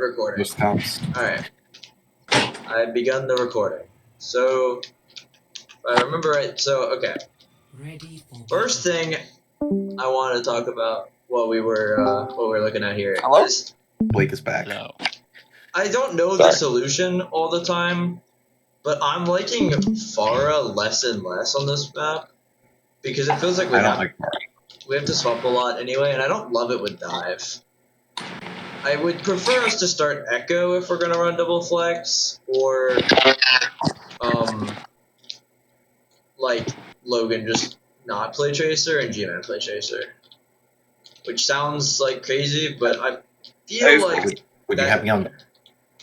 recording. Most comps. Alright. I've begun the recording. So, if I remember right, okay. First thing I want to talk about what we're looking at here. Hello? Blake is back. No. I don't know the solution all the time, but I'm liking Pharah less and less on this map because it feels like I don't like Pharah. we have to swap a lot anyway, and I don't love it with dive. I would prefer us to start Echo if we're gonna run double flex, or like Logan just not play Tracer and G-Man play Tracer, which sounds like crazy, but I feel like Would you have me on?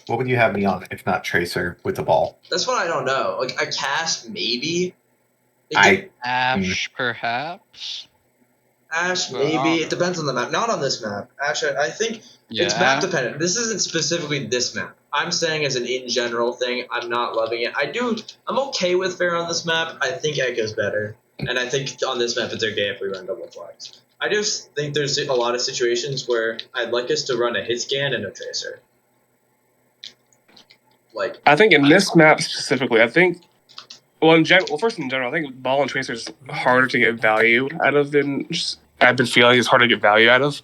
What would you have me on if not Tracer with the ball? that's what I don't know. Like a cast maybe. Ash, perhaps? Ash maybe. It depends on the map. Not on this map. Ash, I think it's map dependent. This isn't specifically this map. I'm saying as an in general thing, I'm not loving it. I'm okay with Fair on this map. I think Echo's better. And I think on this map it's okay if we run double flex. I just think there's a lot of situations where I'd like us to run a hit scan and a tracer. Like I think in this map specifically, I think first in general, I think ball and tracer is harder to get value out of than I've been feeling it's harder to get value out of.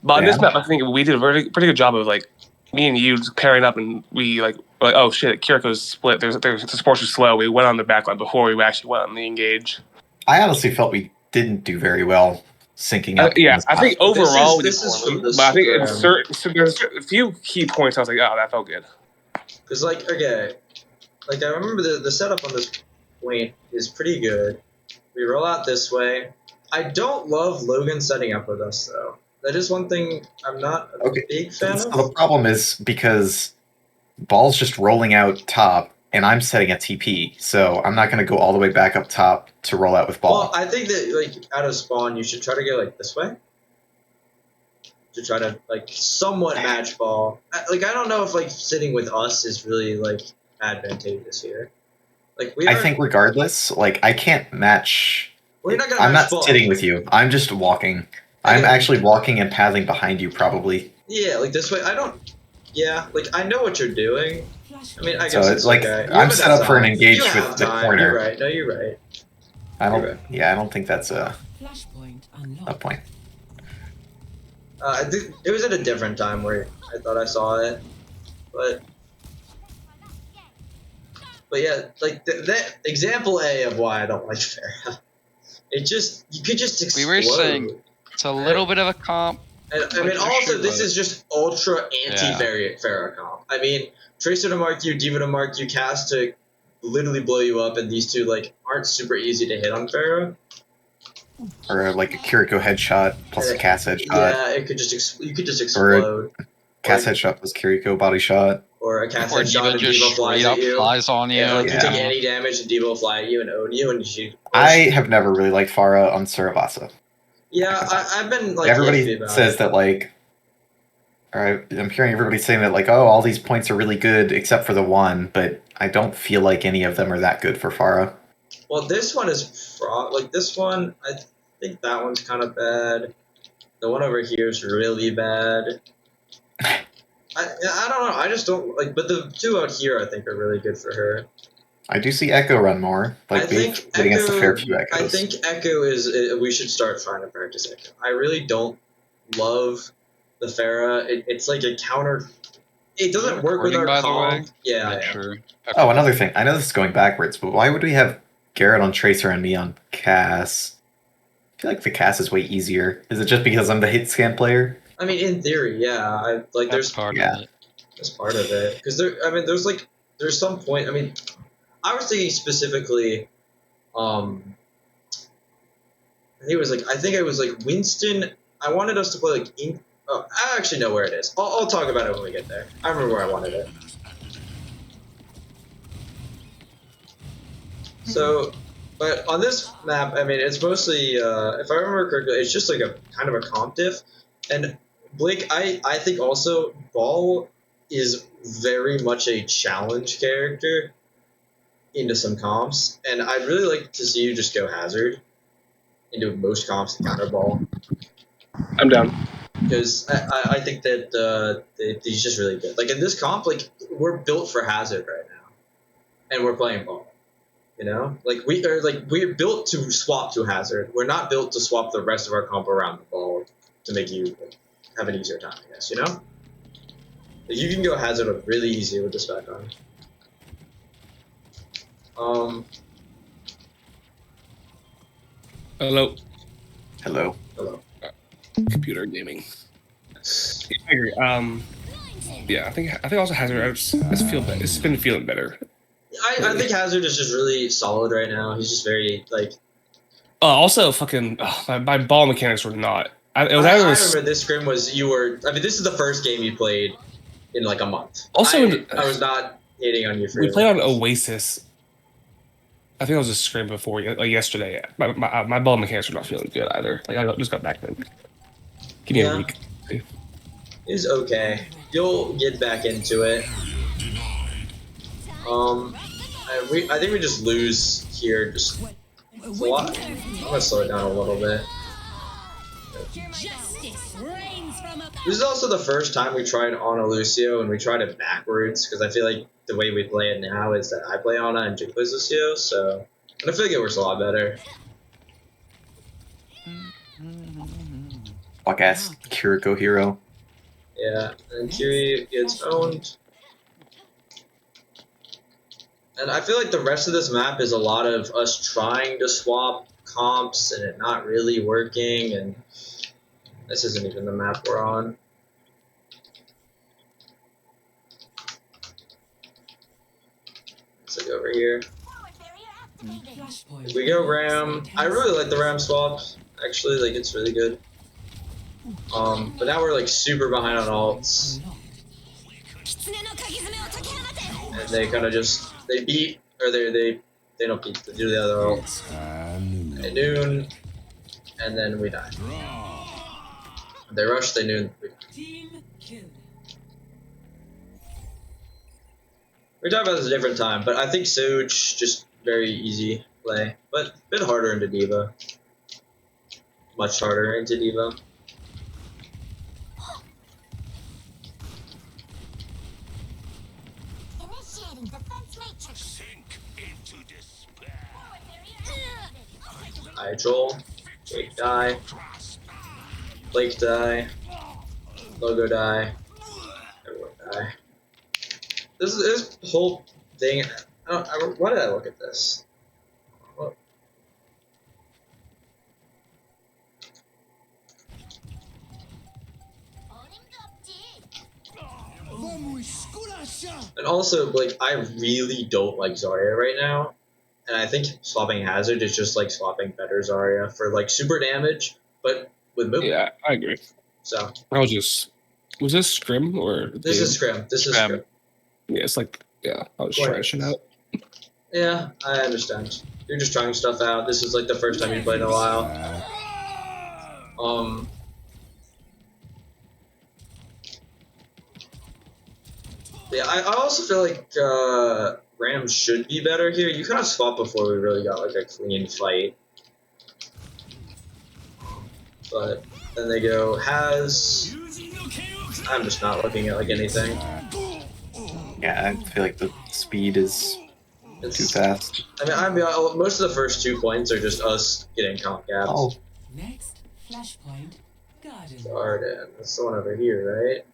But on this map, I think we did a pretty good job of like me and you just pairing up, and we like oh shit, Kiriko's split. The supports were slow. We went on the backline before we actually went on the engage. I honestly felt we didn't do very well syncing up. I think overall this is from the but I think there's a few key points I was like, oh, that felt good. Because I remember the setup on this point is pretty good. We roll out this way. I don't love Logan setting up with us though. That is one thing I'm not a big fan of. The problem is because ball's just rolling out top, and I'm setting a TP, so I'm not going to go all the way back up top to roll out with ball. Well, I think that out of spawn, you should try to go this way to try to somewhat match ball. I don't know if sitting with us is really advantageous here. I think regardless, I can't match. We're not gonna I'm match not ball. sitting with you. I'm just walking. I'm actually walking and pathing behind you, probably. Yeah, this way. I don't. Yeah, I know what you're doing. I mean, I guess so it's okay. I'm set up for an engage with the corner. You're right. No, you're right. I don't. Yeah, I don't think that's a point. It was at a different time where I thought I saw it, but yeah, that example A of why I don't like Pharah. You could just explode. We were saying it's a little bit of a comp. And I mean, also this is just ultra anti-variant Pharah comp. I mean, Tracer to mark you, Diva to mark you, Cast to literally blow you up, and these two aren't super easy to hit on Pharah. Or a Kiriko headshot plus a Cass headshot. Yeah, you could just explode. Or Cass headshot plus Kiriko body shot. Or a Cass headshot and Diva flies at you. Flies on you. Yeah, you take any damage and Diva will fly at you and own you, and you. I have never really liked Pharah on Suravasa. Yeah, I've been everybody says that Alright, I'm hearing everybody saying that oh, all these points are really good except for the one, but I don't feel like any of them are that good for Pharah. Well, this one is this one. I think that one's kind of bad. The one over here is really bad. I don't know. I just don't but the two out here I think are really good for her. I do see Echo run more. I think Echo, against the fair few Echoes. I think Echo is. We should start trying to practice Echo. I really don't love the Pharah. It's like a counter. It doesn't work with our comp. Yeah. Sure. Oh, another thing. I know this is going backwards, but why would we have Garrett on Tracer and me on Cass? I feel like the Cass is way easier. Is it just because I'm the hit scan player? I mean, in theory, yeah. There's part of it. That's part of it. Because there's some point. I mean, I was thinking specifically. I think it was Winston. I wanted us to play I actually know where it is. I'll talk about it when we get there. I remember where I wanted it. So, but on this map, I mean, it's mostly, if I remember correctly, it's just a kind of a comp diff. And Blake, I think also Ball is very much a challenge character into some comps, and I'd really like to see you just go Hazard into most comps and counter Ball. I'm down. because I think that he's just really good. Like in this comp, like we're built for Hazard right now, and we're playing ball. You know, like we're built to swap to Hazard. We're not built to swap the rest of our comp around the ball to make you have an easier time. I guess, you know. Like, you can go Hazard really easy with this back on. Hello. Hello. Hello. Computer gaming. I agree. Yeah, I think also Hazard. It's been feeling better. I think Hazard is just really solid right now. He's just very like. Also, fucking my ball mechanics were not. I remember this scrim was you were. I mean, this is the first game you played in like a month. Also, I was not hating on you for. We played on Oasis. I think I was just scrim before, like yesterday. My ball mechanics were not feeling good either. Like I just got back then. Give me a week. It's okay. You'll get back into it. I think we just lose here. Just a lot. I'm gonna slow it down a little bit. This is also the first time we tried Ana Lucio, and we tried it backwards because I feel like the way we play it now is that I play Ana and Jake plays Lucio, so and I feel like it works a lot better. Fuck ass Kiriko hero. Yeah, and Kiri gets owned. And I feel like the rest of this map is a lot of us trying to swap comps and it not really working, and this isn't even the map we're on. Let's look over here. If we go Ram, I really like the Ram swap. Actually, like it's really good. But now we're like super behind on alts. And they kind of just, they beat, or they don't beat, they do the other ults. They noon, and then we die. They rush, they noon. We talk about this a different time, but I think Soj just very easy play, but a bit harder into D.Va. Much harder into D.Va. Joel, Jake die, Blake die, Logo die, everyone die. This whole thing. Why did I look at this? What? And also, like, I really don't like Zarya right now. And I think swapping Hazard is just like swapping better Zarya for like super damage, but with movement. Yeah, I agree. So I was just, was this scrim or this is scrim? This is scrim. Yeah, it's like, yeah, I was trying shit out. Yeah, I understand. You're just trying stuff out. This is like the first time you played in a while. Yeah, I also feel like Ram should be better here. You kind of swapped before we really got like a clean fight. But then they go Haz. I'm just not looking at like anything. Yeah, I feel like the speed is too fast. I mean, most of the first 2 points are just us getting comp gaps. Oh. Next flashpoint, Garden. Garden. That's the one over here, right?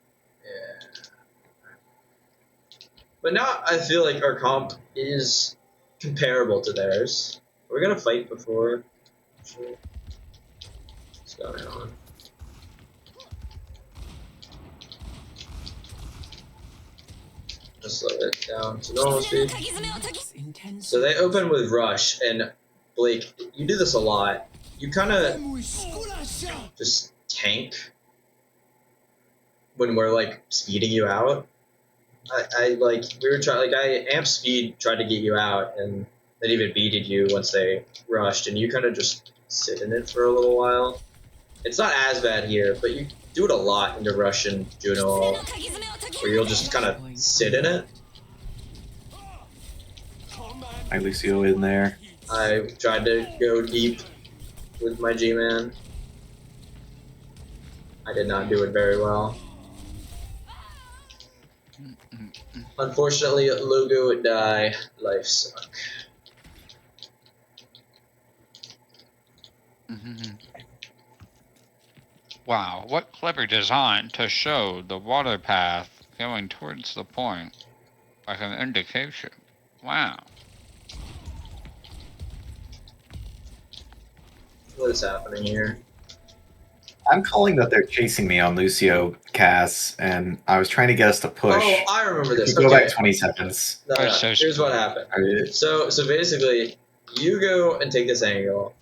Yeah. But now I feel like our comp is comparable to theirs. We're gonna fight before. What's going on? Just slow it down to normal speed. So they open with Rush, and Blake, you do this a lot. You kind of just tank when we're like speeding you out. I amp speed tried to get you out, and that even beated you once they rushed, and you kind of just sit in it for a little while. It's not as bad here, but you do it a lot into Rush and Juno ult, where you'll just kind of sit in it. I Lucio in there. I tried to go deep with my G-Man. I did not do it very well. Unfortunately, Lugu would die. Life suck. Wow, what clever design to show the water path going towards the point, like an indication. Wow. What is happening here? I'm calling that they're chasing me on Lucio Cass, and I was trying to get us to push. Oh, I remember this. If you go back 20 seconds. No, here's what happened. So basically, you go and take this angle.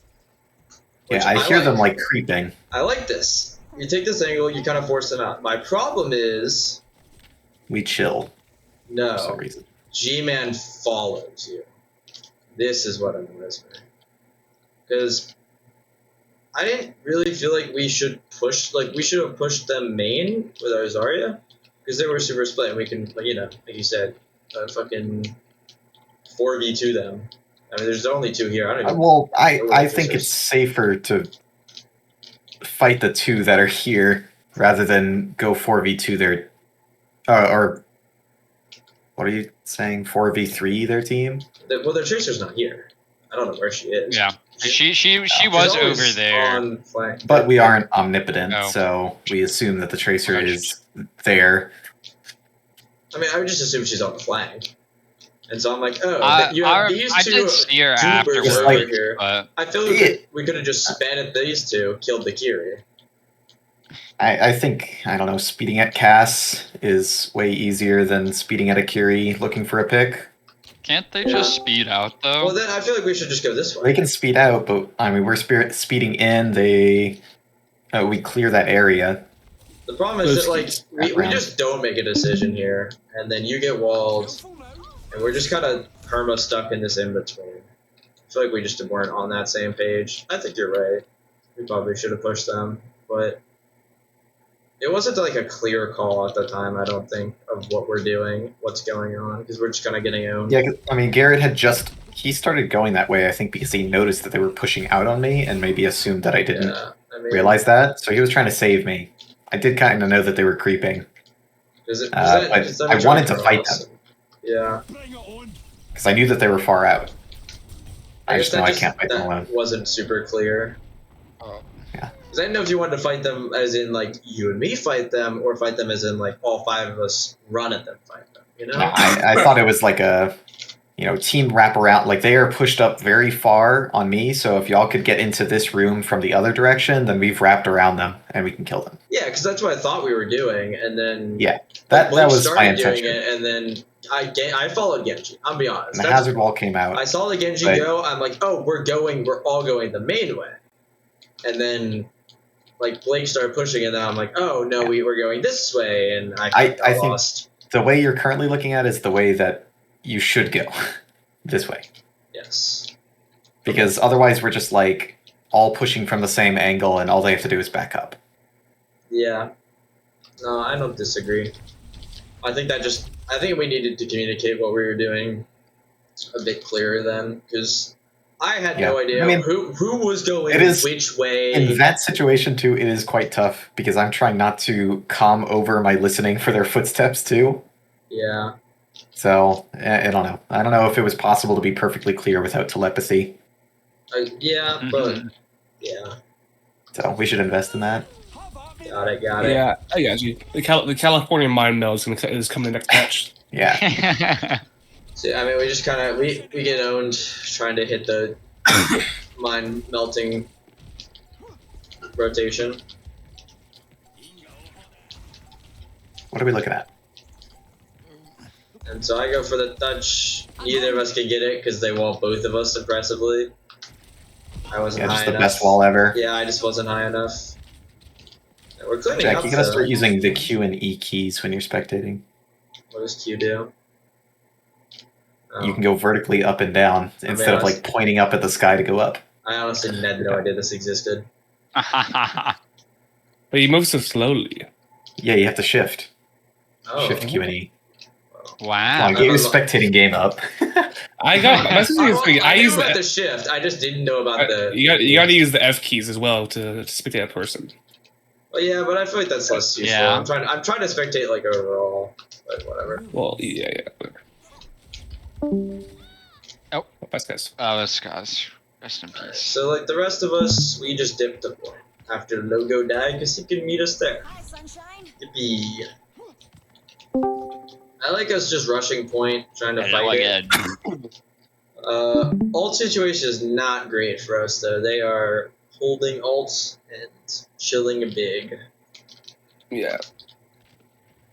Yeah, I hear them like creeping. I like this. You take this angle, you kind of force them out. My problem is... We chill. No. For some reason. G-Man follows you. This is what annoys me. Because I didn't really feel like we should push... Like, we should have pushed them main with our Zarya. Because they were super split, and we can, like, you know, like you said, fucking 4v2 them. I mean, there's only two here. I don't even Well, I think it's safer to fight the two that are here rather than go 4v2 their... or what are you saying? 4v3 their team? Well, their Tracer's not here. I don't know where she is. Yeah, she was over there. On flank. But we aren't omnipotent, No. so we assume that the Tracer is there. I mean, I would just assume she's on the flank. And so I'm like, oh, you I have these two did see her dupers afterwards, over here. but I feel like we could have just spanned at these two, killed the Kiri. I think, I don't know, speeding at Cass is way easier than speeding at Akiri looking for a pick. can't they just speed out though? Well, then I feel like we should just go this way. They can speed out, but I mean, we're speeding in, we clear that area. The problem is that, like, we just don't make a decision here, and then you get walled, and we're just kind of perma stuck in this in-between. I feel like we just weren't on that same page. I think you're right. We probably should have pushed them, but it wasn't like a clear call at the time, I don't think, of what we're doing, what's going on, because we're just kind of getting owned. Yeah, I mean, Garrett had he started going that way, I think, because he noticed that they were pushing out on me and maybe assumed that I didn't realize that. So he was trying to save me. I did kind of know that they were creeping. But I wanted to fight them. Yeah. Because I knew that they were far out. I just know I can't fight them alone. That wasn't super clear. Yeah. Because I didn't know if you wanted to fight them as in, like, you and me fight them, or fight them as in, like, all five of us run at them, fight them, you know? No, I thought it was like a, team wraparound. Like, they are pushed up very far on me, so if y'all could get into this room from the other direction, then we've wrapped around them, and we can kill them. Yeah, because that's what I thought we were doing, and then... Yeah, that was my intention. Doing it, and then I followed Genji, I'll be honest. And the hazard wall came out. I saw the Genji go, I'm like, oh, we're all going the main way. And then, like, Blake started pushing, and then I'm like, oh, no, we're going this way, and I got lost. Think the way you're currently looking at is the way that you should go. This way. Yes. Because otherwise we're just, like, all pushing from the same angle, and all they have to do is back up. Yeah. No, I don't disagree. I think we needed to communicate what we were doing a bit clearer then, because I had no idea who was going which way. In that situation, too, it is quite tough, because I'm trying not to calm over my listening for their footsteps, too. Yeah. So, I don't know. I don't know if it was possible to be perfectly clear without telepathy. Yeah, but, yeah. So, we should invest in that. Got it. Yeah, I got you. The California Mind Meld is coming next patch. Yeah. So, I mean, we just kind of, we get owned trying to hit the mind melting rotation. What are we looking at? And so I go for the touch. Neither of us can get it because they wall both of us impressively. I wasn't high enough. Just the best wall ever. Yeah, I just wasn't high enough. And we're cleaning Jack, up, you gotta start using the Q and E keys when you're spectating. What does Q do? Oh. You can go vertically up and down instead of like pointing up at the sky to go up. I honestly had no idea this existed. But you move so slowly. Yeah, you have to shift. Oh. Shift Q and E. Wow. Come on, get your spectating game up. I use about the shift. I just didn't know about the. You got to use the F keys as well to spectate a person. Well, yeah, but I feel like that's less useful. Yeah. I'm trying to spectate like overall, but whatever. Well, yeah. Oh. Best guys. This guy's rest in peace. So like the rest of us, we just dipped a point after Logo died because he could meet us there. Hi, sunshine. Yippee. I like us just rushing point, trying to Hello fight again. it. Ult situation is not great for us though. They are holding ults and chilling big. Yeah.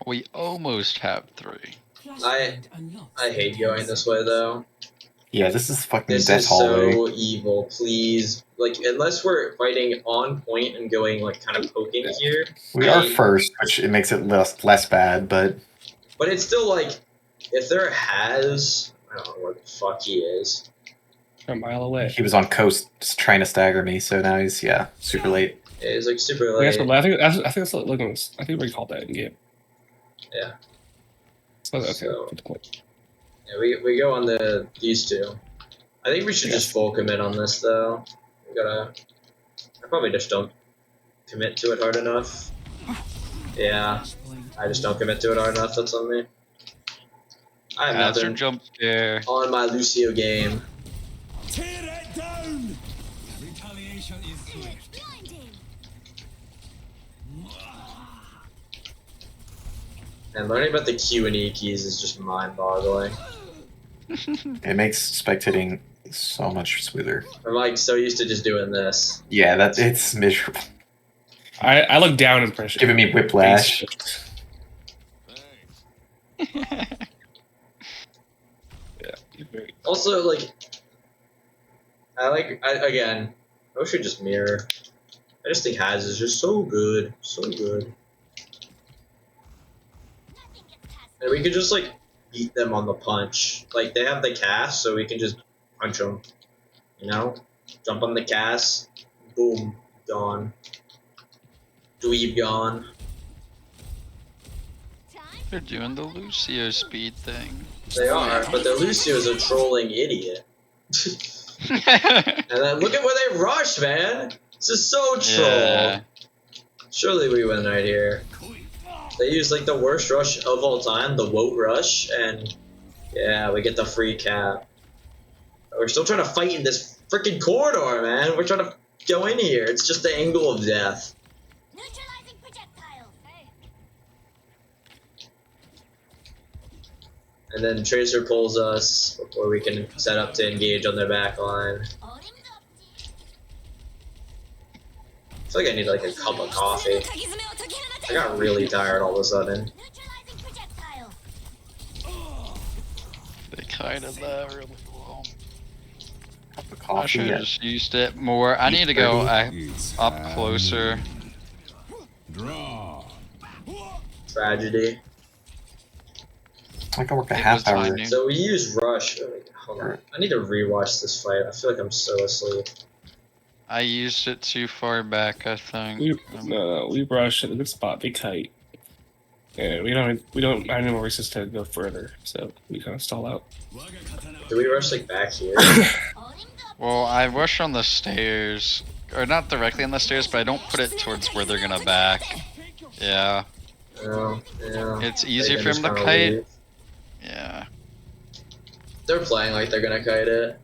We almost have 3. Flashpoint unlocked. I hate going this way though. Yeah, this is fucking This death is hallway. so evil. Please, like, unless we're fighting on point and going like kind of poking here. We are first, which it makes it less bad, but But it's still like, if there has, I don't know where the fuck he is. A mile away. he was on coast just trying to stagger me, so now he's super late. It's like super I guess, late. but I think that's what looking. I think we called that in game. Yeah. So, okay. So- Good point. Yeah, we go on these two. I think we should just full commit on this though. I probably just don't commit to it hard enough. Yeah, Flashpoint I just don't commit to it hard enough. That's on me. I have Hazard nothing jump scare. on my Lucio game. Retaliation is swift. Blinding. And learning about the Q and E keys is just mind-boggling. It makes spectating so much smoother. I'm like so used to just doing this. Yeah, it's miserable. I look down and pressure. Giving me whiplash. Yeah. You're very- Also, like, again, I should just mirror. I just think Haz is just so good, so good. And we could just like beat them on the punch. Like they have the cast, so we can just punch them. You know, jump on the cast, boom, gone. Dweeb gone. They're doing the Lucio speed thing. They are, but the Lucio is a trolling idiot. And then look at where they rush, man. This is so troll. Yeah. Surely we win right here. They use like the worst rush of all time, the Woat rush, and yeah, we get the free cap. We're still trying to fight in this freaking corridor, man. We're trying to go in here. It's just the angle of death. Neutralizing projectile. Hey. And then Tracer pulls us before we can set up to engage on their back line. All him up. I feel like I need like a cup of coffee. I got really tired all of a sudden. Neutralizing projectile. They kind of really well. Cup of I coffee. should have Yeah. just used it more. I need to go up closer. Draw. Tragedy. I can work a It half was hour. timing. So we use rush. Hold on. I need to rewatch this fight. I feel like I'm so asleep. I used it too far back, I think. We rush at a good spot. They kite. And we don't have any more reasons to go further, so we kind of stall out. Do we rush like back here? All him up. Well, I rush on the stairs. Or not directly on the stairs, but I don't put it towards where they're gonna back. Yeah. No, yeah. It's They easier can for just him to kinda kite. leave. Yeah. They're playing like they're gonna kite it.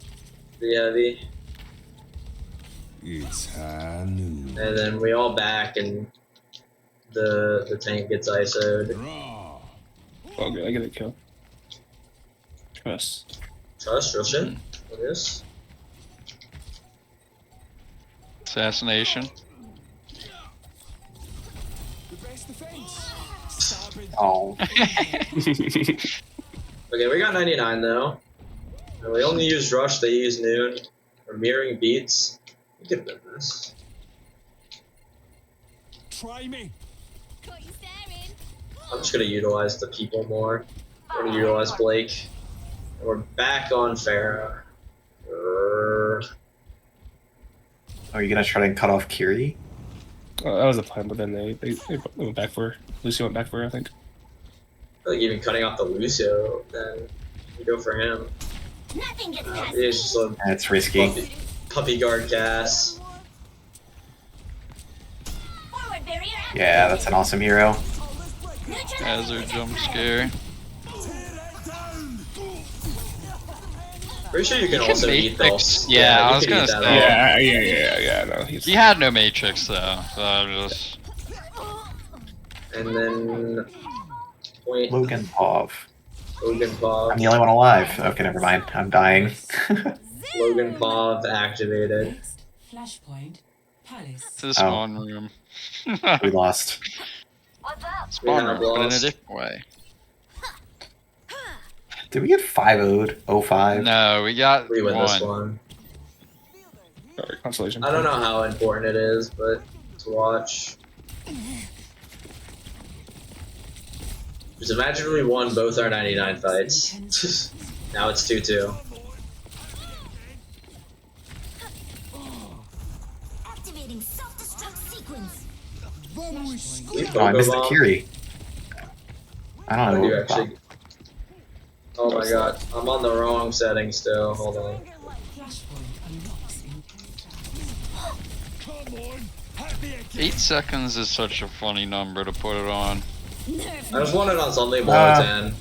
The heavy. It's high noon. And then we all back and the tank gets ISO'd. Draw. Oh, good. I get a kill. Trust. Trust, Roshan. What is? Assassination. Oh, Okay, we got 99 though. And we only use rush, they use noon. We're mirroring beats. We could win this. Try me. Caught you staring. I'm just gonna utilize the people more. I'm gonna utilize Blake. And we're back on Pharah. are you gonna try to cut off Kiri? That was the plan, but then they went back for Lucy went back for her, I think. I feel like even cutting off the Lucio, then we go for him. Nothing gets past It's just a That's risky. puppy guard cast. Forward barrier Yeah, that's an awesome hero. Hazard jump scare. Pretty sure you can He also can eat Matrix- those. yeah, I you was can gonna eat that say. all. Yeah. No, he's. He had no Matrix though, so I'm just. And then point Logan Pov. Logan I'm Pav. the only one alive. Okay, never mind. I'm dying. Logan Pav activated. Next, Flashpoint, Palace. This Oh. one room. We lost. What's up? Spawn have room, but in a lost. different way. Did we get 5-0'd? 05? No, we got We win this one. one. Sorry, consolation. I don't know how important it is, but to watch. Just imagine we won both our 99 fights. Now it's 2-2. Activating self-destruct sequence. We Oh, I missed the Pokemon. Kiri. I don't How know. do you actually? Oh my god, I'm on the wrong setting still. Hold on. Flashpoint unlocks in 8 seconds is such a funny number to put it on. I just want it on something below 10.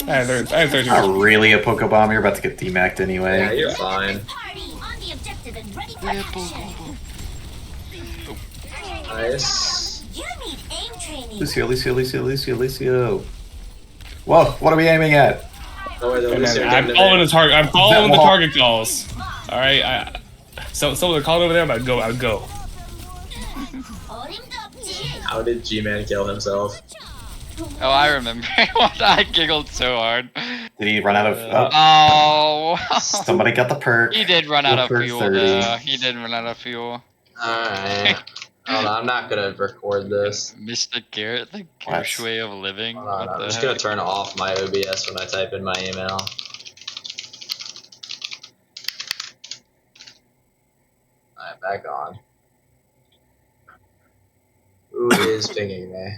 I had 13. Not really a Pokebomb. You're about to get DMAC'd Yeah, anyway. you're fine. Party on the objective and ready for action. Nice. You need aim training. Lucio. Whoa, what are we aiming at? No way, the Hey, Lucio man, I'm getting following it. the target. I'm following the wall. target calls. All right. So someone called over there. I'm go. I'll go. Holding up, G. How did G-Man kill himself? Oh, I remember. I giggled so hard. Did he run out of... Oh. somebody got the perk. He did run out of For fuel 30. though. He did run out of fuel. Alright. Hold on, I'm not gonna record this. Mr. Garrett, the What? Gersh way of living. Hold on, What I'm the just heck? gonna turn off my OBS when I type in my email. Alright, back on. Who is pinging me?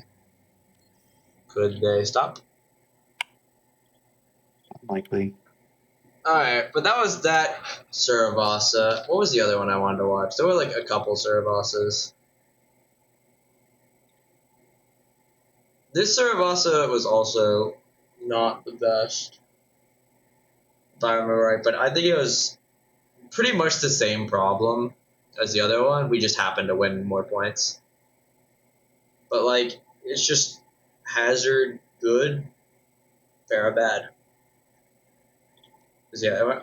Could they stop? Likely. Alright, but that was that Suravasa. What was the other one I wanted to watch? There were like a couple Suravasas. This Suravasa was also not the best, if I remember right, but I think it was pretty much the same problem as the other one. We just happened to win more points. But like, it's just Hazard good, Farah bad. 'Cause, yeah,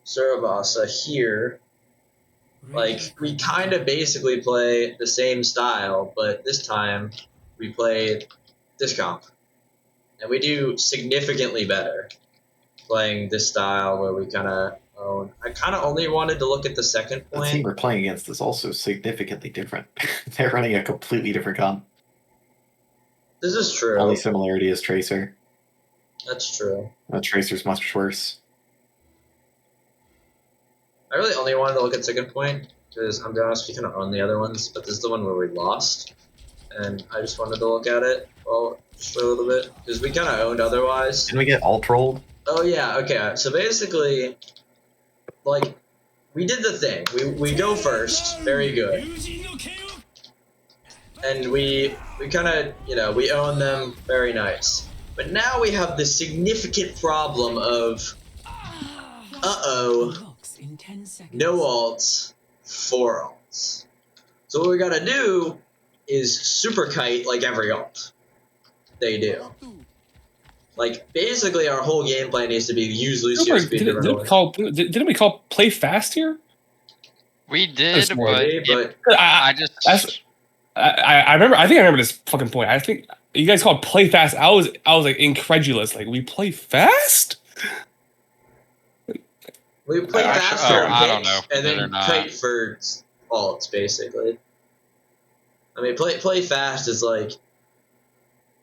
Suravasa here, like, we kind of basically play the same style, but this time we play this comp. And we do significantly better playing this style where we kind of own. I kind of only wanted to look at the second The team point. we're playing against is also significantly different. They're running a completely different comp. This is true. Only similarity is Tracer. That's true. Tracer's much worse. I really only wanted to look at second point because I'm be honest, we kind of own the other ones, but this is the one where we lost, and I just wanted to look at it just for a little bit because we kind of owned otherwise. Didn't we get alt rolled? Oh yeah, okay. So basically, like, we did the thing. We go first, very good, and we kind of we own them, very nice. But now we have the significant problem of unlocks in 10 seconds. no alts, 4 alts. So what we gotta do is super kite like every alt they do. Like, basically our whole game plan needs to be use Lucio speed to run away. Didn't we call play fast here? We did, That's more but, Maybe, it- but I just. I remember. I think I remember this fucking point. I think you guys called play fast. I was like incredulous. Like, we play fast? we play I- fast oh, for I don't pick, know if we and did or then not. kite for alts, basically. I mean, play fast is like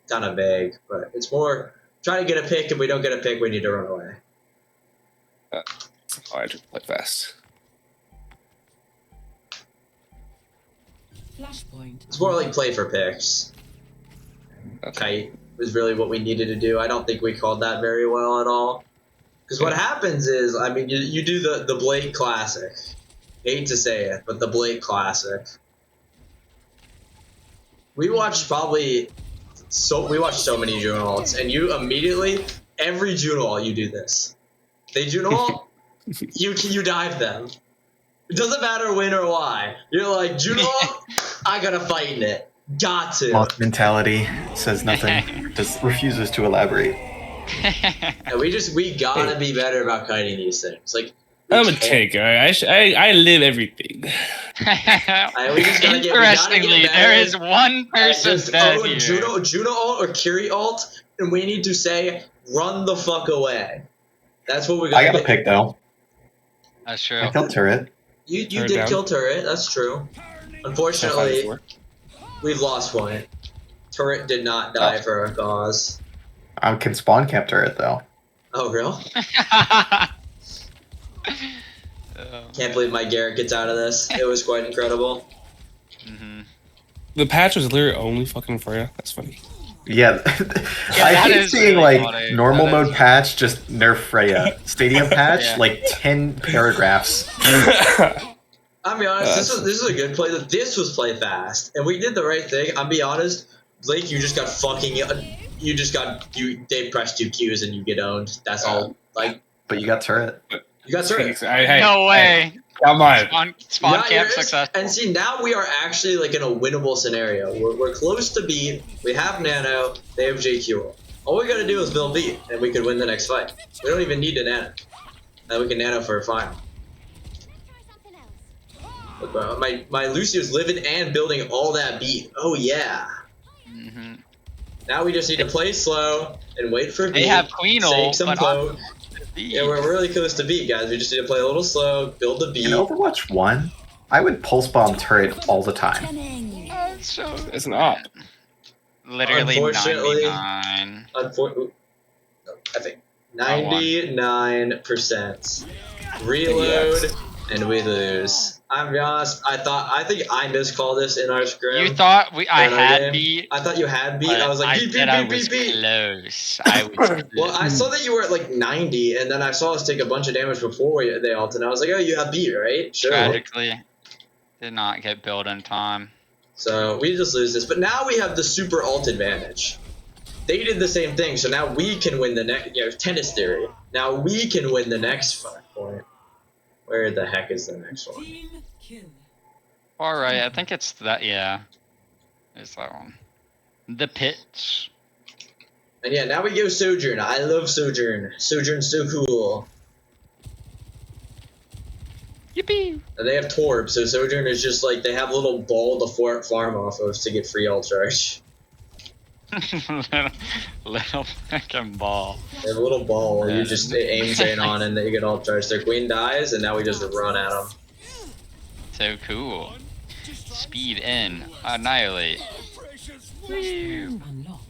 kind of vague, but it's more try to get a pick. If we don't get a pick, we need to run away. Oh, I do play fast. Flashpoint. It's more like play for picks. Kite was really what we needed to do. I don't think we called that very well at all. Because what happens is, I mean, you do the Blake Classic. Hate to say it, but the Blake Classic. We watched so many Juno ults, and you immediately every Juno ult you do this. They Juno ult, you dive them. It doesn't matter when or why. You're like Juno ult, I gotta fight in it. Got to. Moth mentality says nothing. Just refuses to elaborate. And we gotta be better about kiting these things. Like I'm a tank. I live everything. we just gotta get Interestingly, better. there is one person Just, dead here. Juno ult or Kiri ult, and we need to say, run the fuck away. That's what we I gotta got a pick though. That's true. I killed turret. You Turret did down. kill turret, that's true. Unfortunately, we've lost one. Turret did not die for a cause. I can spawn camp turret though. Oh, real? Can't believe my Garrett gets out of this. It was quite incredible. Mhm. The patch was literally only fucking Freya. That's funny. Yeah, I that hate is seeing really like funny. normal That mode is- patch just nerf Freya. Stadium patch Yeah. like 10 paragraphs. I'll be honest, this is a good play. This was play fast, and we did the right thing. I'll be honest, Blake, you just got fucking. They pressed 2 Qs and you get owned. That's all. Like, But you got turret. you got turret. Hey, No way. Come on. Spawn Yeah, camp you're- successful. And see, now we are actually like in a winnable scenario. We're close to beat. We have Nano. They have JQ. All we gotta do is build beat, and we could win the next fight. We don't even need to Nano. And we can Nano for a final. Look, bro, my Lucio's living and building all that beat. Oh yeah. hmm Now we just need to play slow and wait for beat. They have Queen save ult, some but poke. Yeah, we're really close to beat, guys. We just need to play a little slow, build the beat. In Overwatch 1, I would pulse bomb turret all the time. so It's an op. literally Unfortunately- 99. I think 99% reload, and we lose. I'm be honest. I think I miscalled this in our scrim. You thought I in our had game. beat. I thought you had beat. but I was like, I beat, said beat, I beat, was beat, beat. close. I was. Well, I saw that you were at like 90, and then I saw us take a bunch of damage before they ulted, and I was like, oh, you have beat, right? Sure. Tragically, did not get built in time. So we just lose this. But now we have the super ult advantage. They did the same thing, so now we can win the next. Tennis theory. Now we can win the next point. Where the heck is the next one? Team kill. All right, I think it's that. Yeah, it's that one. The pits. And yeah, now we go Sojourn. I love Sojourn. Sojourn's so cool. Yippee! And they have Torb, so Sojourn is just like they have a little ball to farm off of to get free ult charge. little fucking ball. They have a little ball where you just aim chain on and they get ult charge. Their queen dies, and now we just run at them. So cool. Speed in. Annihilate. Unlocked.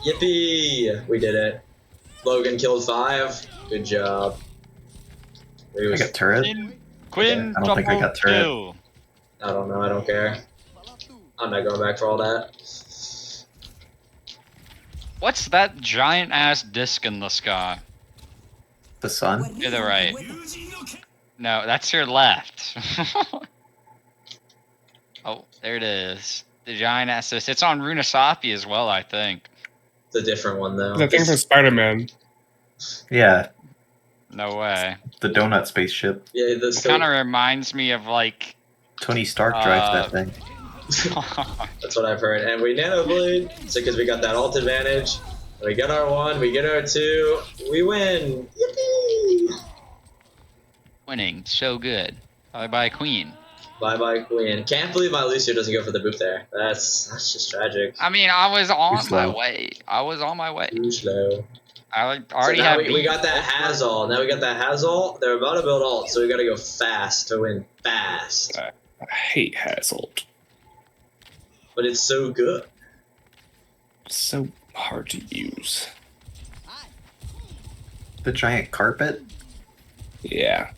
Yippee! We did it. Logan killed 5. Good job. We I was, got turret. Quinn I don't think I got turret. kill. I don't know. I don't care. I'm not going back for all that. What's that giant ass disc in the sky? The sun. To the right. No, that's your left. Oh, there it is. The giant ass disc. It's on Runasapi as well, I think. It's a different one though. I think for Spider-Man. Yeah, No way. the donut spaceship. Yeah, this It kind of reminds me of like. Tony Stark drives that thing. That's what I've heard. And we nano blade, so because we got that ult advantage. We get our 1, we get our 2, we win. Yippee! Winning so good. Bye bye Queen. Bye bye queen. Can't believe my Lucio doesn't go for the boot there. That's just tragic. I mean, I was on Too my slow. way. I was on my way. Too slow. I already so now have. we got that Hazal. Now we got that Hazal. They're about to build ult, so we gotta go fast to win fast. I hate Hazard. But it's so good. It's so hard to use. The giant carpet. Yeah.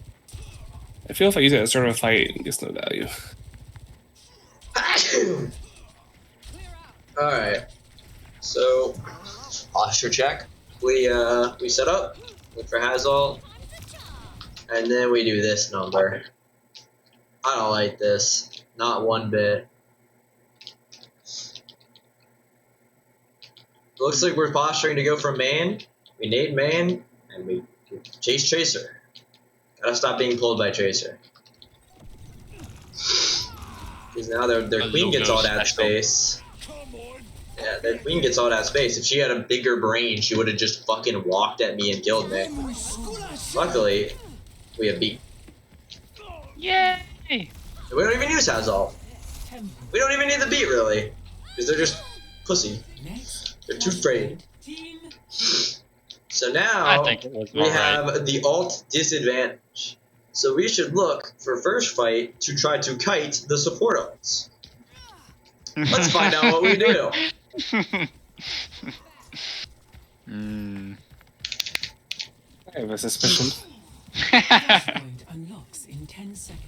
I feel if I use it at a sort of fight, it gets no value. Alright. So posture check. We set up, look for Hazal, and then we do this number. I don't like this. Not one bit. Looks like we're posturing to go for main. We nade main, and we chase Tracer. Gotta stop being pulled by Tracer. Because now their queen gets all that space. Yeah, their queen gets all that space. If she had a bigger brain, she would have just fucking walked at me and killed me. Luckily, we have beat. Yay! We don't even use Hazal. We don't even need the beat, really. Because they're just pussy. They're too afraid. So now, I think it was we have the alt disadvantage. So we should look for first fight to try to kite the support alts. Let's find out what we do. I have a suspicion. Flashpoint unlocks in 10 seconds.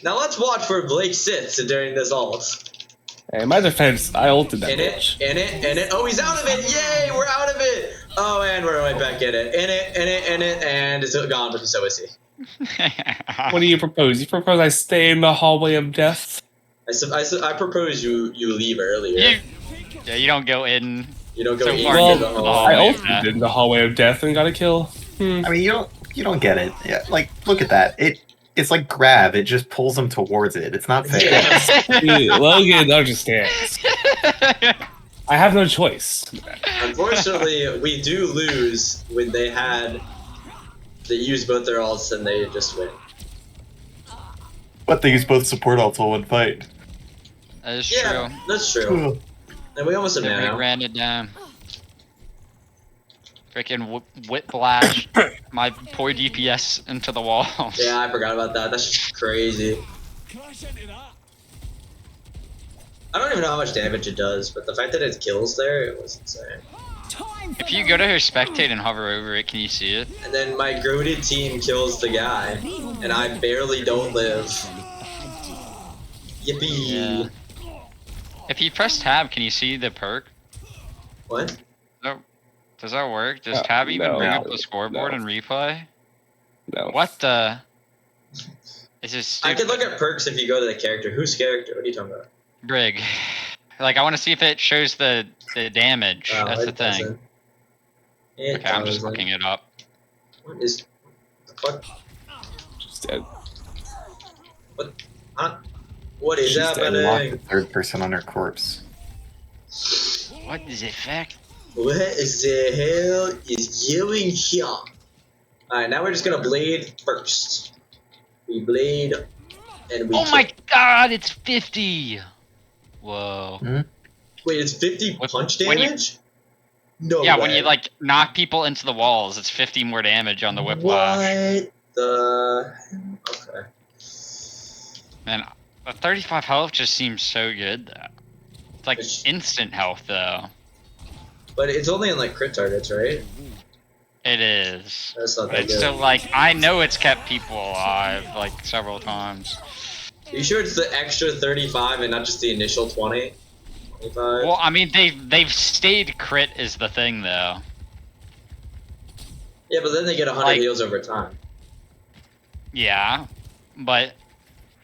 Now let's watch where Blake sits during this ult. Hey, in my defense, I ulted that In it, bitch. in it, in it. Oh, he's out of it! Yay, we're out of it! Oh, and we're right back in it. In it, in it, in it, and it's gone, but so is he. What do you propose? You propose I stay in the hallway of death? I propose you leave earlier. You don't go in. You don't go So in far, Well, the I hallway. ulted in the hallway of death and got a kill. I mean, you don't get it. Yeah, like, look at that. It's like grab. It just pulls them towards it. It's not fair. Yeah. Logan understands. I have no choice. Unfortunately, we do lose when they use both their ults and they just win. But they use both support ults in one fight. That is Yeah, true. that's true. And we almost have Then we nano. ran it down. Freaking whiplash my poor DPS into the wall. Yeah, I forgot about that. That's just crazy. I don't even know how much damage it does, but the fact that it kills there, it was insane. If you go to her spectate and hover over it, can you see it? And then my goated team kills the guy, and I barely don't live. Yippee! Yeah. If you press tab, can you see the perk? What? Does that work? Does tab even no, bring no, up the scoreboard no. and replay? No. What the? This is I stupid. can look at perks if you go to the character. Whose character? What are you talking about? Brig. Like, I want to see if it shows the damage. Oh, That's it the thing. doesn't. It Okay, I'm just doesn't. looking it up. What is? The fuck? Just dead. What is She's dead. Lock the happening? third person on her corpse. What is it, fact? What is the hell is going here? Alright, now we're just gonna blade first. We blade and we Oh kill. my god, it's 50! Whoa. Wait, it's 50 punch when you- damage? No Yeah, way. when you, like, knock people into the walls, it's 50 more damage on the whiplash. What the? Okay. Man, a 35 health just seems so good, though. It's like It's- instant health, though. But it's only in like crit targets, right? It is. That's not But that it's good. still like, I know it's kept people alive, like, several times. You sure it's the extra 35 and not just the initial 20? 25? Well, I mean, they've stayed crit is the thing, though. Yeah, but then they get 100 like- heals over time. Yeah, but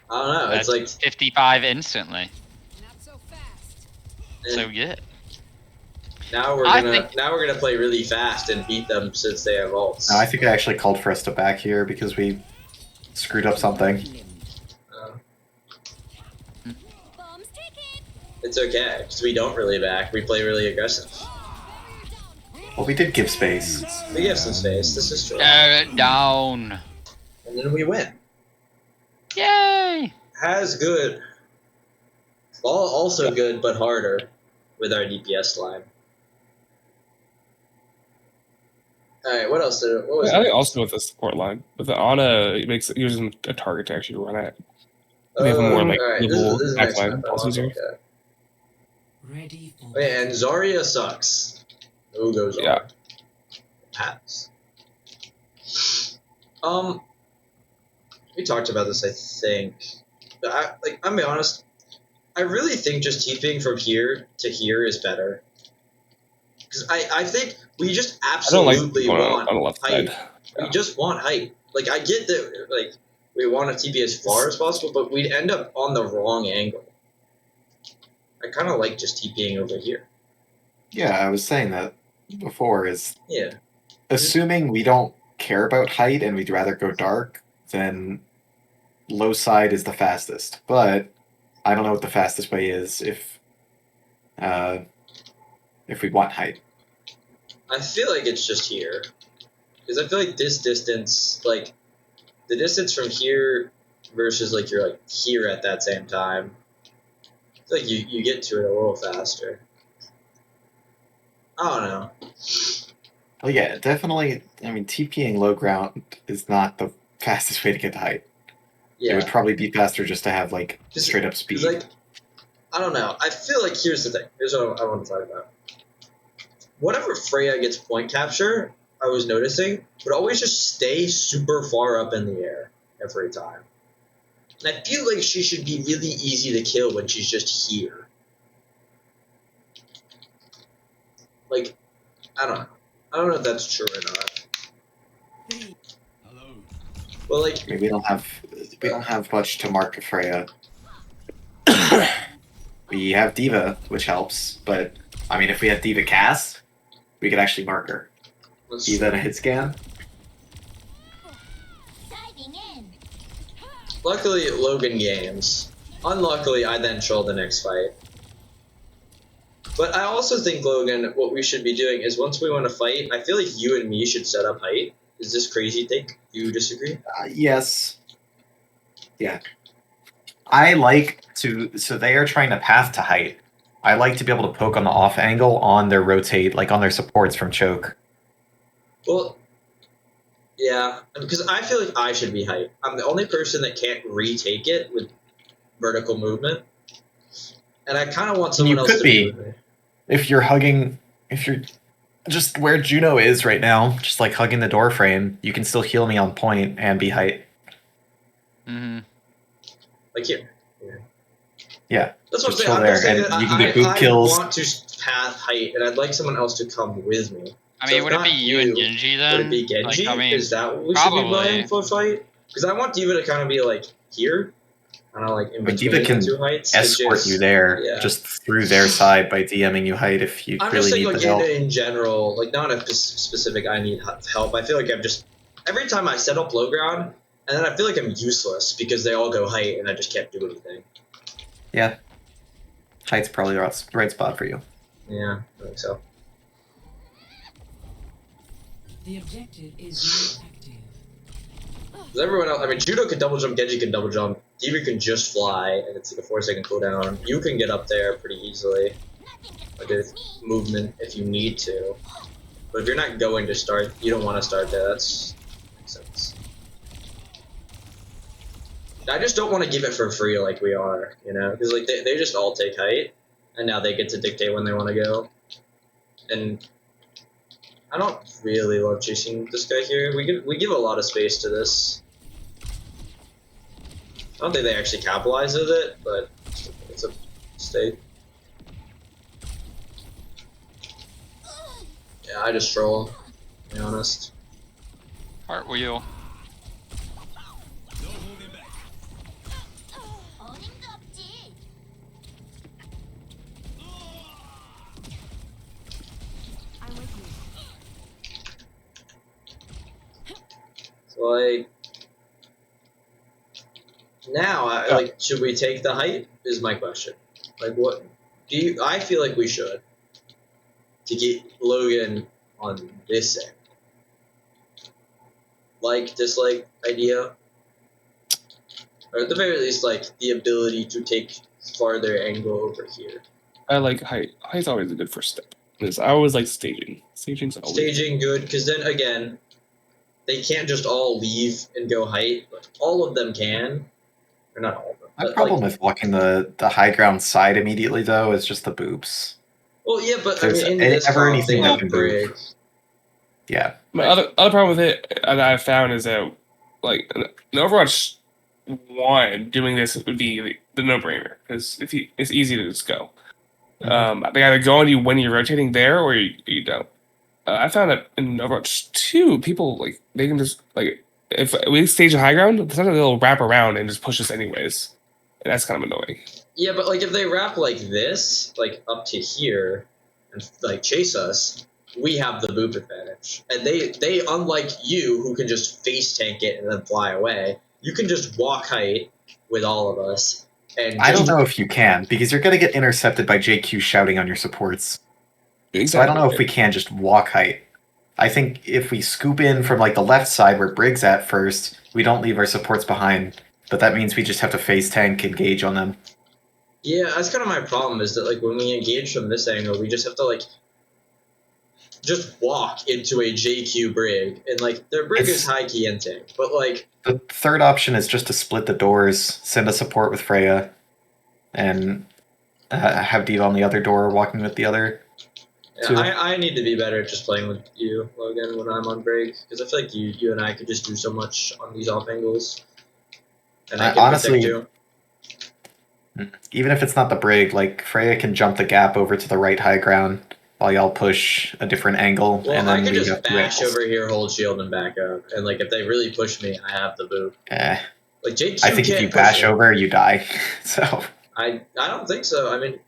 I don't know. It's that's like 55 instantly. eh. So good. now we're gonna play really fast and beat them since they have ults. No, I think it actually called for us to back here because we screwed up something. Bombs taken. It's okay because we don't really back. We play really aggressive. Well, we did give space. We give some space. This is true. Down. And then we win. Yay! Has good. Also good, but harder with our DPS line. All right, what else? What was I it? think also with the support line, with the Ana, it uses a target to actually run at. We have a more like Alright, livable this is next backline map I pulse want to user. look at. Ready for Oh, yeah, and Zarya sucks. Who goes on? Yeah. Pass. We talked about this, I think. But I'm be honest. I really think just keeping from here to here is better. Because I think we just I don't like absolutely going want on the left height. side. We just want height. Like I get that, like we want to TP as far as possible, but we'd end up on the wrong angle. I kind of like just TPing over here. Yeah, I was saying that before. Is Yeah. assuming we don't care about height and we'd rather go dark, then low side is the fastest. But I don't know what the fastest way is if we want height. I feel like it's just here. Because I feel like this distance, like, the distance from here versus, like, you're, like, here at that same time, I feel like you get to it a little faster. I don't know. Well, yeah, definitely. I mean, TPing low ground is not the fastest way to get to height. Yeah. It would probably be faster just to have, like, Just- straight up speed. Like, I don't know. I feel like here's the thing. Here's what I want to talk about. Whenever Freya gets point capture, I was noticing, would always just stay super far up in the air every time. And I feel like she should be really easy to kill when she's just here. Like, I don't know. I don't know if that's true or not. Well, like, I mean, we don't have much to mark Freya. We have Diva, which helps, but I mean, if we had Diva cast, we could actually mark her. Diva in a hit scan. Diving in. luckily, Logan games. Unluckily, I then troll the next fight. But I also think, Logan, what we should be doing is once we want to fight, I feel like you and me should set up height. Is this crazy take? Do you disagree? Yes. Yeah. I like to. So they are trying to path to height. I like to be able to poke on the off angle on their rotate, like on their supports from choke. Well, yeah, because I feel like I should be height. I'm the only person that can't retake it with vertical movement. And I kind of want someone else could to be. be with me. If you're just where Juno is right now, just like hugging the door frame, you can still heal me on point and be height. Mm-hmm. Like here. Yeah. That's what I'm Just saying. chill I'm there, just saying and that you can get boot I kills. want to path height, and I'd like someone else to come with me. I So mean, if would it not be you and you, Genji Would then? it be Genji? Like, I mean, Is that what we should be probably. playing for fight? Because I want Diva to kind of be like here, kind of like in But between Diva can the two heights. escort you there, yeah. just through their side by DMing you height if you I'm really just need saying, like the help. in general, like not a specific. I need help. I feel like I'm just every time I set up low ground, and then I feel like I'm useless because they all go height, and I just can't do anything. Yeah. Height's probably the right spot for you. Yeah, I think so. The objective is not active. Because everyone else, I mean, Judo can double jump, Genji can double jump, Diva can just fly, and it's like a 4-second cooldown. You can get up there pretty easily, like with movement if you need to. But if you're not going to start, you don't want to start there. Makes sense. I just don't want to give it for free like we are, you know? Because like they just all take height, and now they get to dictate when they want to go. And I don't really love chasing this guy here. We give a lot of space to this. I don't think they actually capitalize with it, but it's a mistake. Yeah, I just troll, to be honest. Cartwheel. So like now, like, should we take the height? Is my question. Like, what do you? I feel like we should to get Logan on this end. Like, dislike idea, or at the very least, like the ability to take farther angle over here. I like height. Height's always a good first step. Because I always like staging. Staging's always Staging good, because then again, they can't just all leave and go height. But all of them can, or not all of them. My but, problem like, with walking the high ground side immediately, though, is just the boobs. well, yeah, but I There's mean, in this ever comp, they anything that have can move. brig. Yeah. My other problem with it that I've found is that, like, in Overwatch 1, doing this would be the no-brainer because it's easy to just go. They either go on you when you're rotating there or you don't. I found that in Overwatch 2, people like they can just like if we stage a high ground, sometimes they'll wrap around and just push us anyways, and that's kind of annoying. Yeah, but like if they wrap like this, like up to here, and like chase us, we have the boop advantage. And they unlike you who can just face tank it and then fly away, you can just walk height with all of us. And I don't just, know if you can, because you're going to get intercepted by JQ shouting on your supports. Exactly. So I don't know if we can just walk height. I think if we scoop in from like the left side where Briggs at first, we don't leave our supports behind. But that means we just have to face tank, engage on them. yeah, that's kind of my problem is that like when we engage from this angle, we just have to like just walk into a JQ brig, and like their brig is high key and tank, but like The third option is just to split the doors, send a support with Freya, and have Diva on the other door walking with the other. yeah, I need to be better at just playing with you, Logan, when I'm on break, because I feel like you and I could just do so much on these off angles, and I can Honestly, protect you. Even if it's not the brig, like Freya can jump the gap over to the right high ground while y'all push a different angle, Well, and then I can we just have two bash angles. over here, hold shield, and back up, and like if they really push me, I have the boot. Like JQ I think if can't you push bash me. over, you die. So I don't think so. I mean,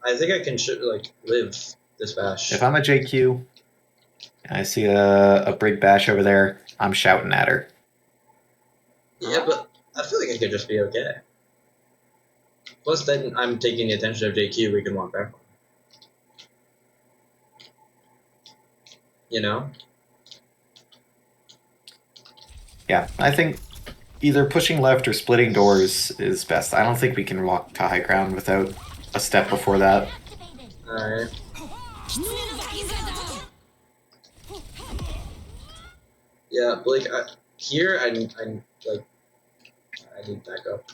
I think I can like live this bash. if I'm a JQ, and I see a brig bash over there, I'm shouting at her. Yeah, but I feel like it could just be okay. Plus, then I'm taking the attention of JQ. We can walk back. You know? Yeah, I think either pushing left or splitting doors is best. I don't think we can walk to high ground without a step before that. Alright. Yeah, Blake, here I need backup.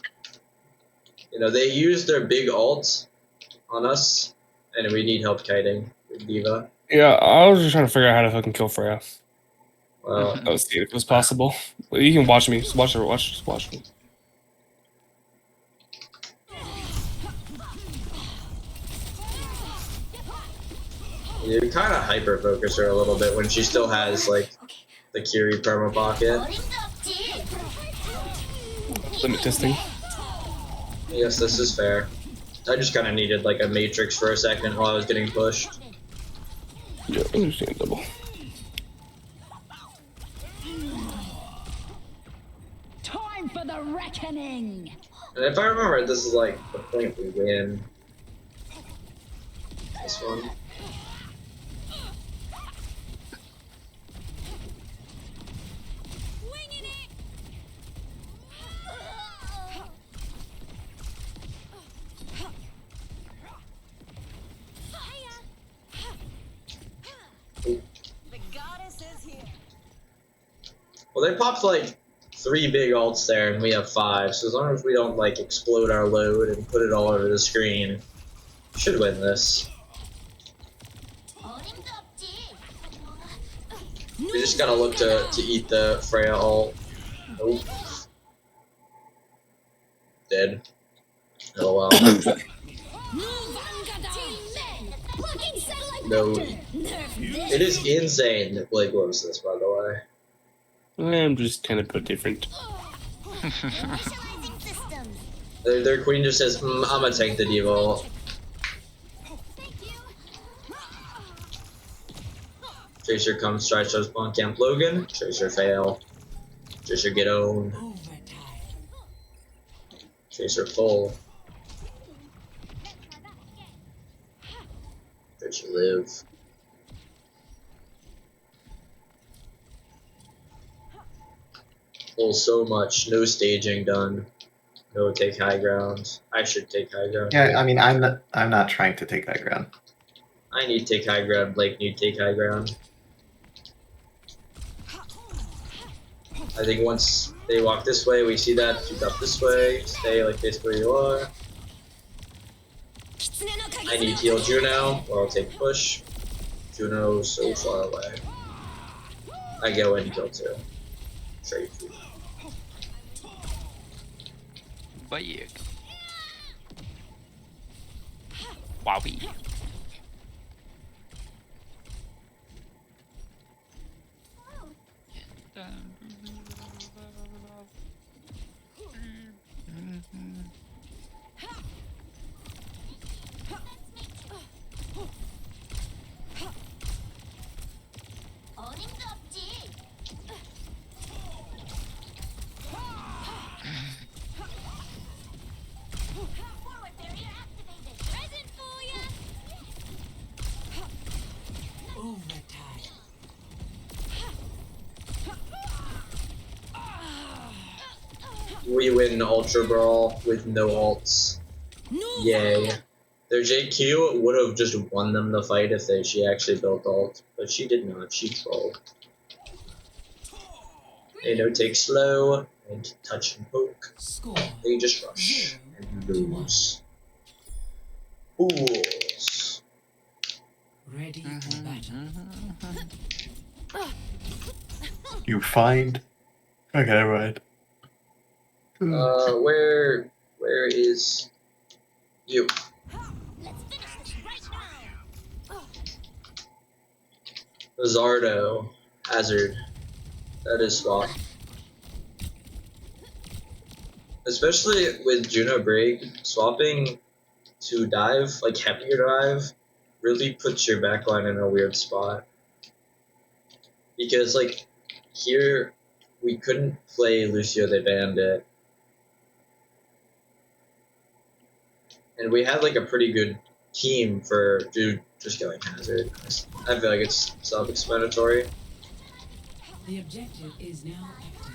You know, they use their big ult on us, and we need help kiting with Diva. Yeah, I was just trying to figure out how to fucking kill Freya. Well, I was seeing if it was possible. Well, you can watch me. Just watch me. you kind of hyper focus her a little bit when she still has like the Kiri perma pocket. Limit testing. Yes, this is fair. I just kind of needed like a matrix for a second while I was getting pushed. Yeah, understandable. Time for the reckoning. And if I remember, this is like the point we win. This one. Winging it. The goddess is here. Well, they popped like 3 big ults there, and we have 5. So as long as we don't like explode our load and put it all over the screen, we should win this. We just gotta look to eat the Freya ult. Nope. Dead. Oh well. No. It is insane that Blake loves this, by the way. I'm just kind of put different. Their queen just says, I'm gonna take the Diva ult. Tracer comes, tries to spawn camp Logan. Tracer fail. Tracer get owned. Tracer full. Tracer live. Full so much. No staging done. No take high ground. I should take high ground. Yeah, I mean, I'm not trying to take that ground. I need to take high ground. Blake need to take high ground. I think once they walk this way, we see that. Keep up this way. Stay like this where you are. I need to heal Juno, or I'll take push. Juno's so far away. I go in kill too. Trade food. Big. Wowie. We win Ultra Brawl with no ults. Yay. Their JQ would have just won them the fight if she actually built ult, but she did not. She trolled. They no take slow and touch and poke. Score They just rush and lose. Fools. ready for battle. You find. Okay, right. Where is you? Let's finish this right now. Zardo, Hazard. That is swap. Especially with Juno Break, swapping to dive, like heavier dive, really puts your backline in a weird spot. Because, like, here, we couldn't play Lucio the Bandit. And we had, like, a pretty good team for just killing Hazard. I feel like it's self-explanatory. The objective is now active.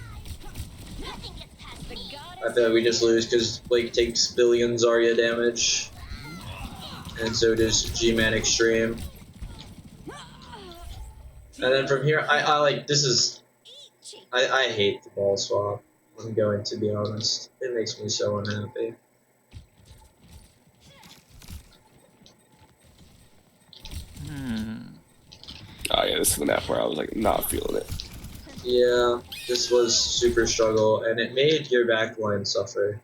Nothing gets past the goddess. I feel like we just lose because Blake takes billion Zarya damage. And so does G-Man Extreme. And then from here, I like, this is, I hate the ball swap. I'm going to be honest. It makes me so unhappy. Oh yeah, this is the map where I was like not feeling it. Yeah, this was super struggle, and it made your backline suffer.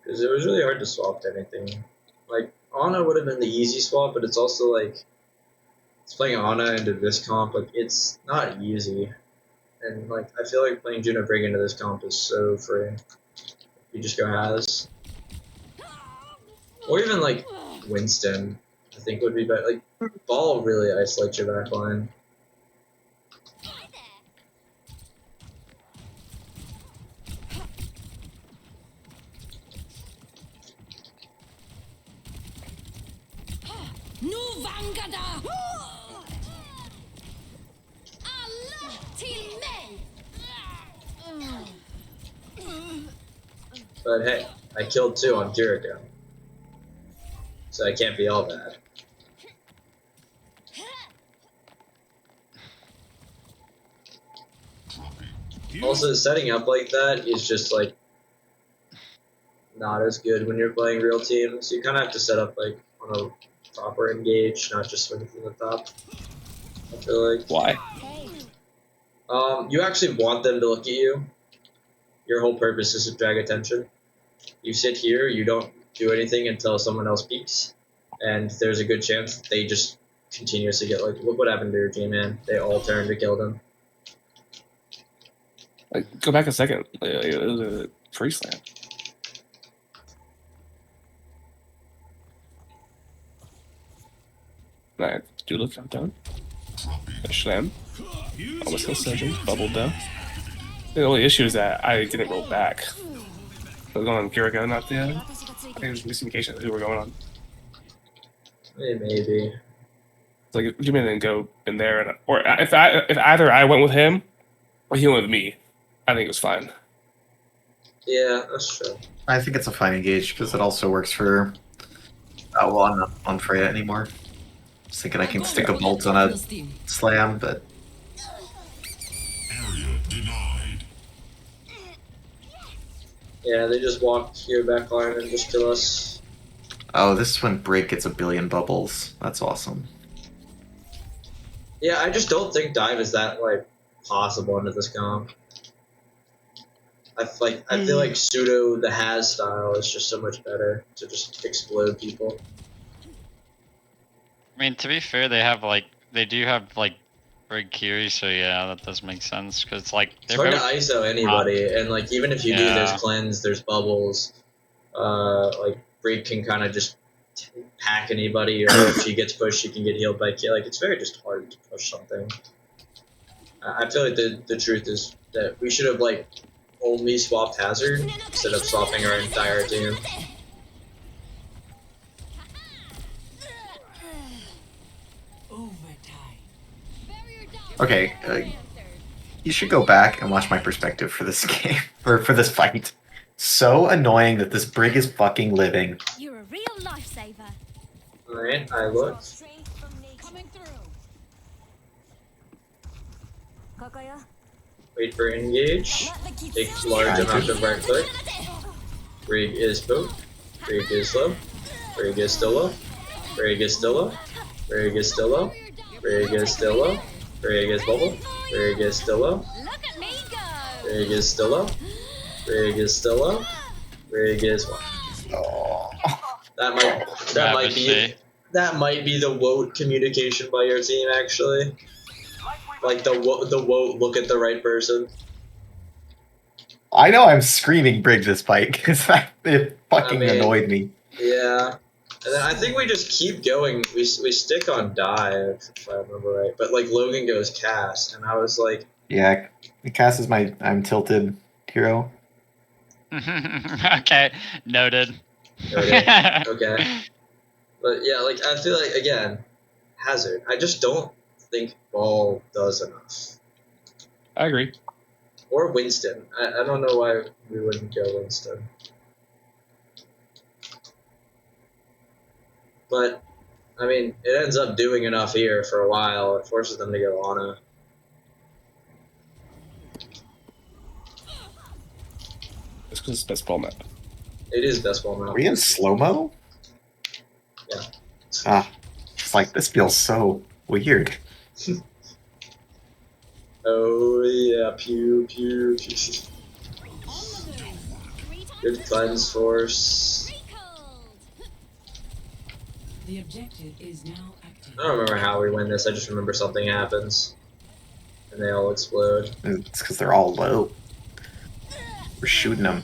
Because it was really hard to swap to anything. Like, Ana would have been the easy swap, but it's also like, it's playing Ana into this comp, like, it's not easy. And, like, I feel like playing Juno Break into this comp is so free. You just go Haz. Or even, like, Winston, I think would be better. Like, Ball really isolates your backline. Nu Vangada! Alla till mig! But hey, I killed 2 on Jericho. So I can't be all bad. Also, setting up like that is just like not as good when you're playing real teams. You kind of have to set up like on a proper engage, not just swing from the top. I feel like. Why? You actually want them to look at you. Your whole purpose is to drag attention. You sit here, you don't do anything until someone else peeks, and there's a good chance that they just continuously get like, look what happened to your G-Man. They all turned to kill them. Like, go back a second. It was a free slam. Alright, do look down. A slam. Almost killed Surgeon. Bubbled down. The only issue is that I didn't roll back. I was going on Kiriko, not the other. I think it was miscommunication of who we're going on. Maybe. It's like, Jimmy didn't go in there, and, or if either I went with him or he went with me, I think it was fine. Yeah, that's true. I think it's a fine engage because it also works for. Oh well, I'm not on Freya anymore. Just thinking I can stick a bolt on a slam, but Yeah, they just walked your backline and just kill us. oh, this is when Break gets a billion bubbles. That's awesome. Yeah, I just don't think dive is that like possible into this comp. I feel like pseudo the Haz style is just so much better to just explode people. I mean, to be fair, they do have like Brig Kiri, so yeah, that does make sense because like It's they're hard to both, ISO anybody, and like even if you do, there's cleanse, there's bubbles. Like Break can kind of just hack anybody, or if she gets pushed, she can get healed by kill. Like it's very just hard to push something. I feel like the truth is that we should have like only swapped Hazard instead of swapping our entire team. Overtime. Okay, you should go back and watch my perspective for this game or for this fight. so annoying that this Brig is fucking living. You're a real lifesaver. Alright, I look. Straight from nature. Coming through. Kakaya. Wait for engage. Take large amount of right click. Brig is boat. Brig is slow. Brig is still low. Brig is still low. Brig is still low. Brig is still low. Brig is bubble. Brig is still low. Look at me go. Brig is still low. Brig is still low. Brig is one. Oh. That might be the woke communication by your team actually. Like the woke look at the right person. I know I'm screaming Brig this fight because it fucking annoyed me. Yeah. And then I think we just keep going. We stick on dive, if I remember right. But like Logan goes cast, and I was like, Yeah, Cass is my I'm tilted hero. Okay, noted. okay. But yeah, like I feel like again, Hazard. I just don't think Ball does enough. I agree. Or Winston. I don't know why we wouldn't go Winston. But, I mean, it ends up doing enough here for a while. It forces them to go Ana. It's because it's best ball map. It is best ball Are now. we in slow-mo? Yeah. It's like, this feels so weird. Oh yeah, pew pew pew. Good cleanse force. The objective is now active. I don't remember how we win this, I just remember something happens. And they all explode. It's because they're all low. We're shooting them.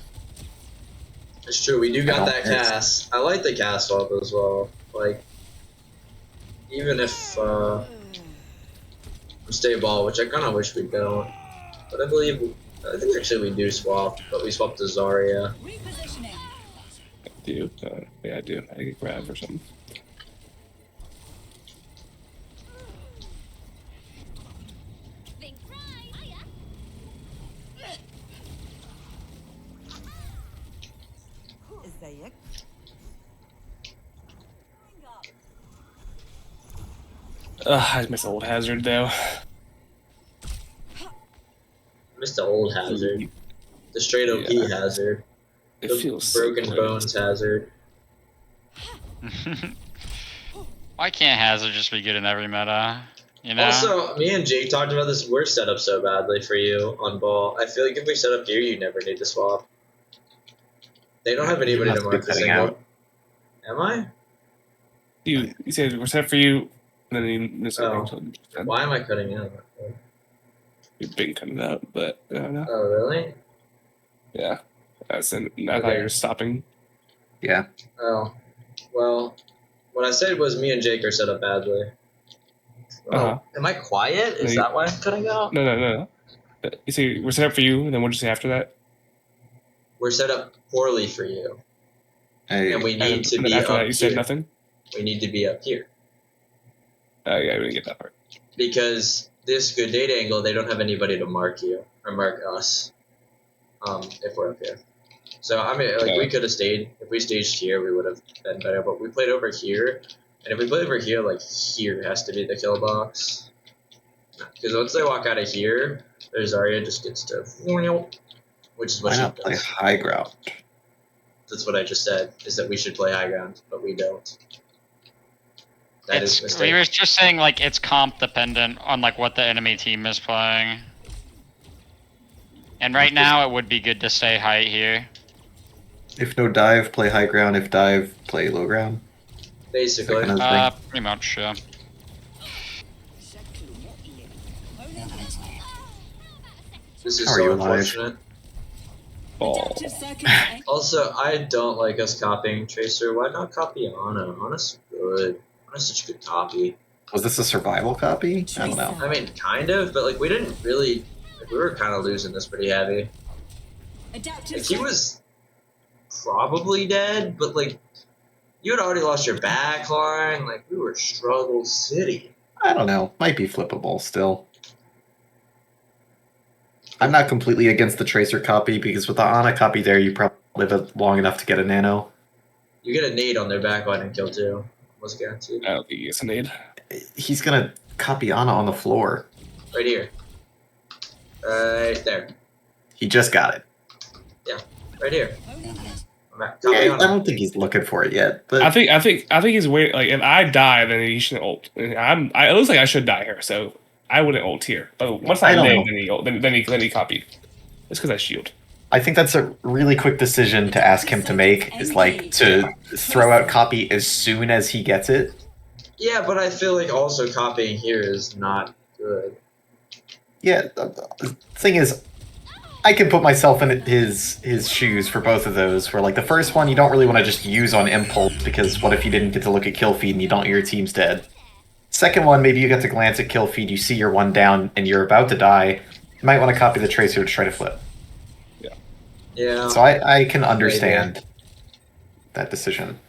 It's true, we do got that cast. I like the cast swap as well. Like, even if, stay ball, which I kind of wish we don't. But I think actually we do swap, but we swap to Zarya. Repositioning. I do. Yeah, I do. I get grab or something. Think right. Hiya. ازيك؟ I miss old Hazard though. Missed the old Hazard. The straight OP Yeah. Hazard. It The feels so broken great. bones Hazard. Why can't Hazard just be good in every meta? You know? Also, me and Jake talked about this. We're set up so badly for you on ball. I feel like if we set up here, you never need to swap. They don't have anybody to must be mark the cutting single. out. Am I? You said we're set for you, and then you miss Oh. something. Why am I cutting out? You've been cutting out, but I don't know. Oh, really? Yeah. I thought you were stopping. Yeah. Oh. Well, what I said was me and Jake are set up badly. Oh, Uh-huh. am I quiet? Is No, that why I'm cutting out? No. You say we're set up for you, and then what'd you say after that? We're set up poorly for you, and we need to and be then after up that, you said here. nothing. We need to be up here Oh yeah, I didn't get that part. because this good data angle, they don't have anybody to mark you or mark us. If we're up here, so I mean, like Yeah. we could have stayed. If we staged here, we would have been better. But we played over here, and if we play over here, like here has to be the kill box. Because once they walk out of here, there's Zarya just gets to, which is what Why she not play does. high ground? That's what I just said. Is that we should play high ground, but we don't. That is a It's, we mistake. were just saying like it's comp dependent on like what the enemy team is playing. And right now it would be good to stay height here. If no dive, play high ground. If dive, play low ground. Basically. Second as- Pretty much, yeah. This is How are so you alive? unfortunate. Ball. Adaptive circuits Also, I don't like us copying Tracer. Why not copy Ana? Ana's good. Ana's such a good copy. Was this a survival copy? I don't know. I mean, kind of, but like we didn't really. Like, we were kind of losing this pretty heavy. Adaptive Like he was probably dead, but like you had already lost your back line. Like we were struggle city. I don't know. Might be flippable still. I'm not completely against the Tracer copy because with the Ana copy there, you probably live long enough to get a nano. You get a nade on their backline and kill too. Almost guaranteed. I don't think he gets a nade. He's gonna copy Ana on the floor. Right here. Right there. He just got it. Right here. I Copy Ana. don't think he's looking for it yet. But I think he's waiting. Like if I die, then he shouldn't ult. It looks like I should die here, so I wouldn't ult here. But once I I don't live, know. then he copied. It's because I shield. I think that's a really quick decision to ask him to make. Is like to throw out copy as soon as he gets it. Yeah, but I feel like also copying here is not good. Yeah, the thing is, I can put myself in his shoes for both of those. Where like the first one, you don't really want to just use on impulse because what if you didn't get to look at kill feed and you don't, your team's dead. Second one, maybe you get to glance at kill feed, you see your one down, and you're about to die. You might want to copy the tracer to try to flip. Yeah. So I can understand that decision.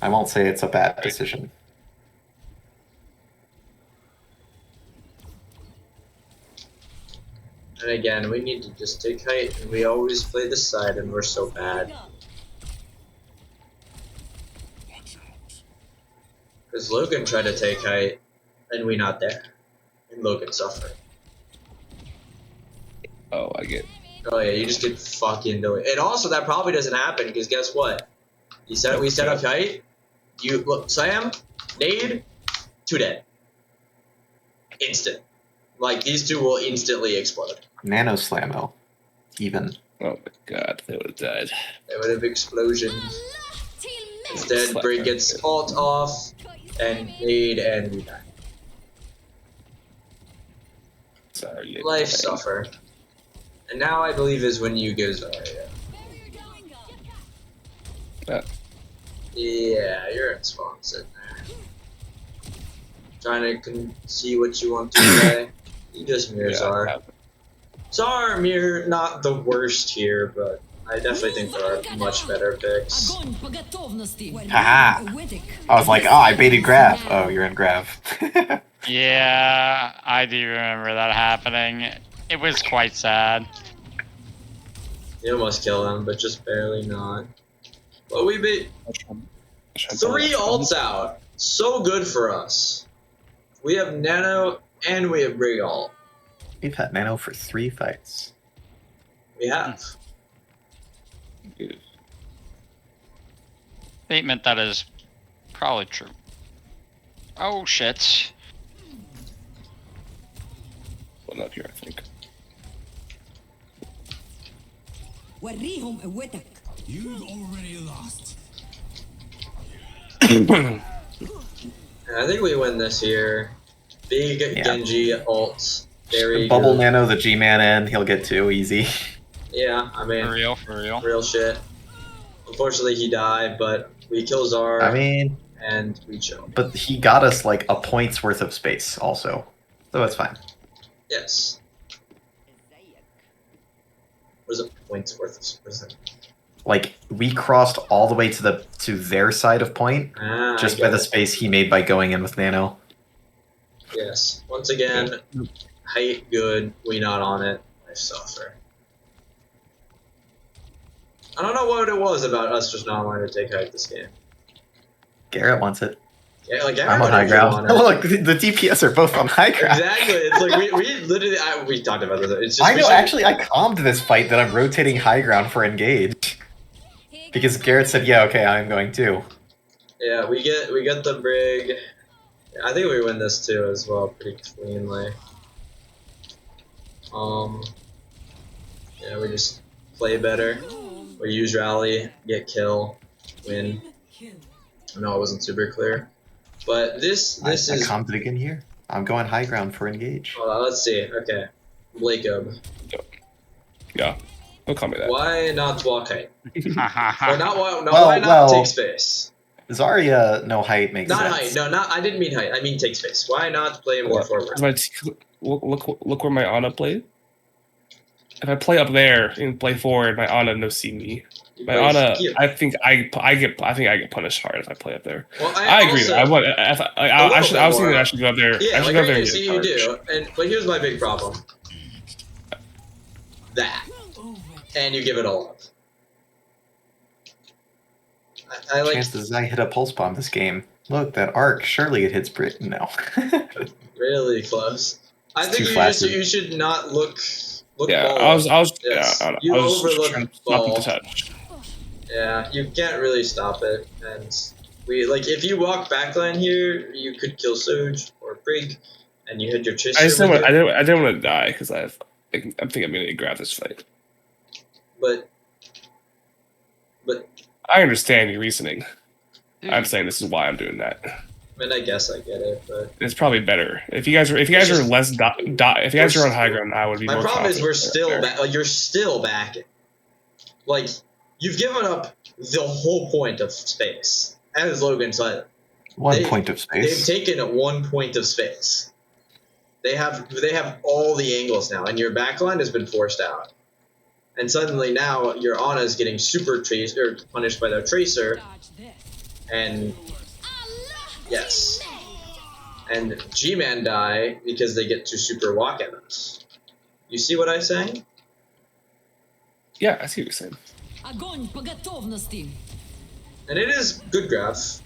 I won't say it's a bad decision. And again, we need to just take height, and we always play this side, and we're so bad. Because Logan tried to take height, and we not there. And Logan suffered. Oh, I get. Oh yeah, you just get fucking doing. And also, that probably doesn't happen, because guess what? We set up height, you look, Sam, nade, 2 dead. Instant. Like, these two will instantly explode. Nano Slammo, even. Oh my god, they would have died. They would have explosions. Instead, Brig gets ult off, and nade, and we die. Sorry. Life suffer. And now I believe is when you go Zarya. Yeah, you're in spawn sitting there. Trying to see what you want to say. You just mirror Zar. Zar, mirror, not the worst here, but I definitely think there are much better picks. Haha! I was like, oh, I baited Grav. Oh, you're in Grav. Yeah, I do remember that happening. It was quite sad. You almost kill him, but just barely not. But we beat 3 ults out. So good for us. We have Nano and we have Brig ult. We've had Nano for 3 fights. We have. Statement that is probably true. Oh shit. Well, not here, I think. You've already lost. And I think we win this here. Big Genji ult. Very Bubble good. Nano, the G-Man in, he'll get 2 easy. Yeah, I mean, For real. real shit. Unfortunately, he died, but we kill Zar I mean, and we chill. but he got us like a point's worth of space also. So it's fine. Yes. What is a point's worth of space? Like, we crossed all the way to their side of point just by the space he made by going in with Nano. Yes. Once again, height good, we not on it. I suffer. I don't know what it was about us just not wanting to take height this game. Garrett wants it. Yeah, like I'm on high ground. Look, the DPS are both on high ground. Exactly. It's like we literally we talked about this. It's just I know. Actually, I calmed this fight that I'm rotating high ground for engage because Garrett said, "Yeah, okay, I'm going too." Yeah, we get the Brig. I think we win this too as well, pretty cleanly. Yeah, we just play better. We use rally, get kill, win. I know it wasn't super clear, but this I is. calmed it again here. I'm going high ground for engage. Hold on, let's see. Okay, Blacob. Yeah, don't call me that. Why not walk height? Or not why? No, Well, why not well, take space? Zarya, no height makes Not sense. height. No, not. I didn't mean height. I mean take space. Why not play more forward? Look where my Ana played. If I play up there and play forward, my Ana no see me. My Ana, I think I get punished hard if I play up there. Well, I agree. also- I was thinking that I should go up there. Yeah, I should like go up there I and see get you charged. do. But here's my big problem. That. And you give it all up. I like Chances I hit a pulse bomb this game. Look, that arc. Surely it hits Brit. No. really close. I It's think too you just flashy. you should not look Yeah, ball. I was, Yes. I don't know. You I was just overlook trying to stop him ball. to touch. Yeah, you can't really stop it. And we like if you walk backline here, you could kill Soge or Brig, and you hit your I Tracer just with didn't, it. I didn't want to die because I think I'm gonna grab this fight. But I understand your reasoning. I'm Dude, saying this is why I'm doing that. I mean, I guess I get it. But It's probably better if you guys are It's are just- less if you guys are on high ground. I would be my more. problem is we're confident still there. back. Like, you're still backing. Like you've given up the whole point of space, as Logan said. One They- point of They've space. taken 1 point of space. They have all the angles now, and your backline has been forced out. And suddenly now your Ana is getting super traced or punished by their Tracer, and yes, and G-Man die because they get to super walk at us. You see what I'm saying? Yeah, I see what you're saying. Огонь по готовности. And it is good graph.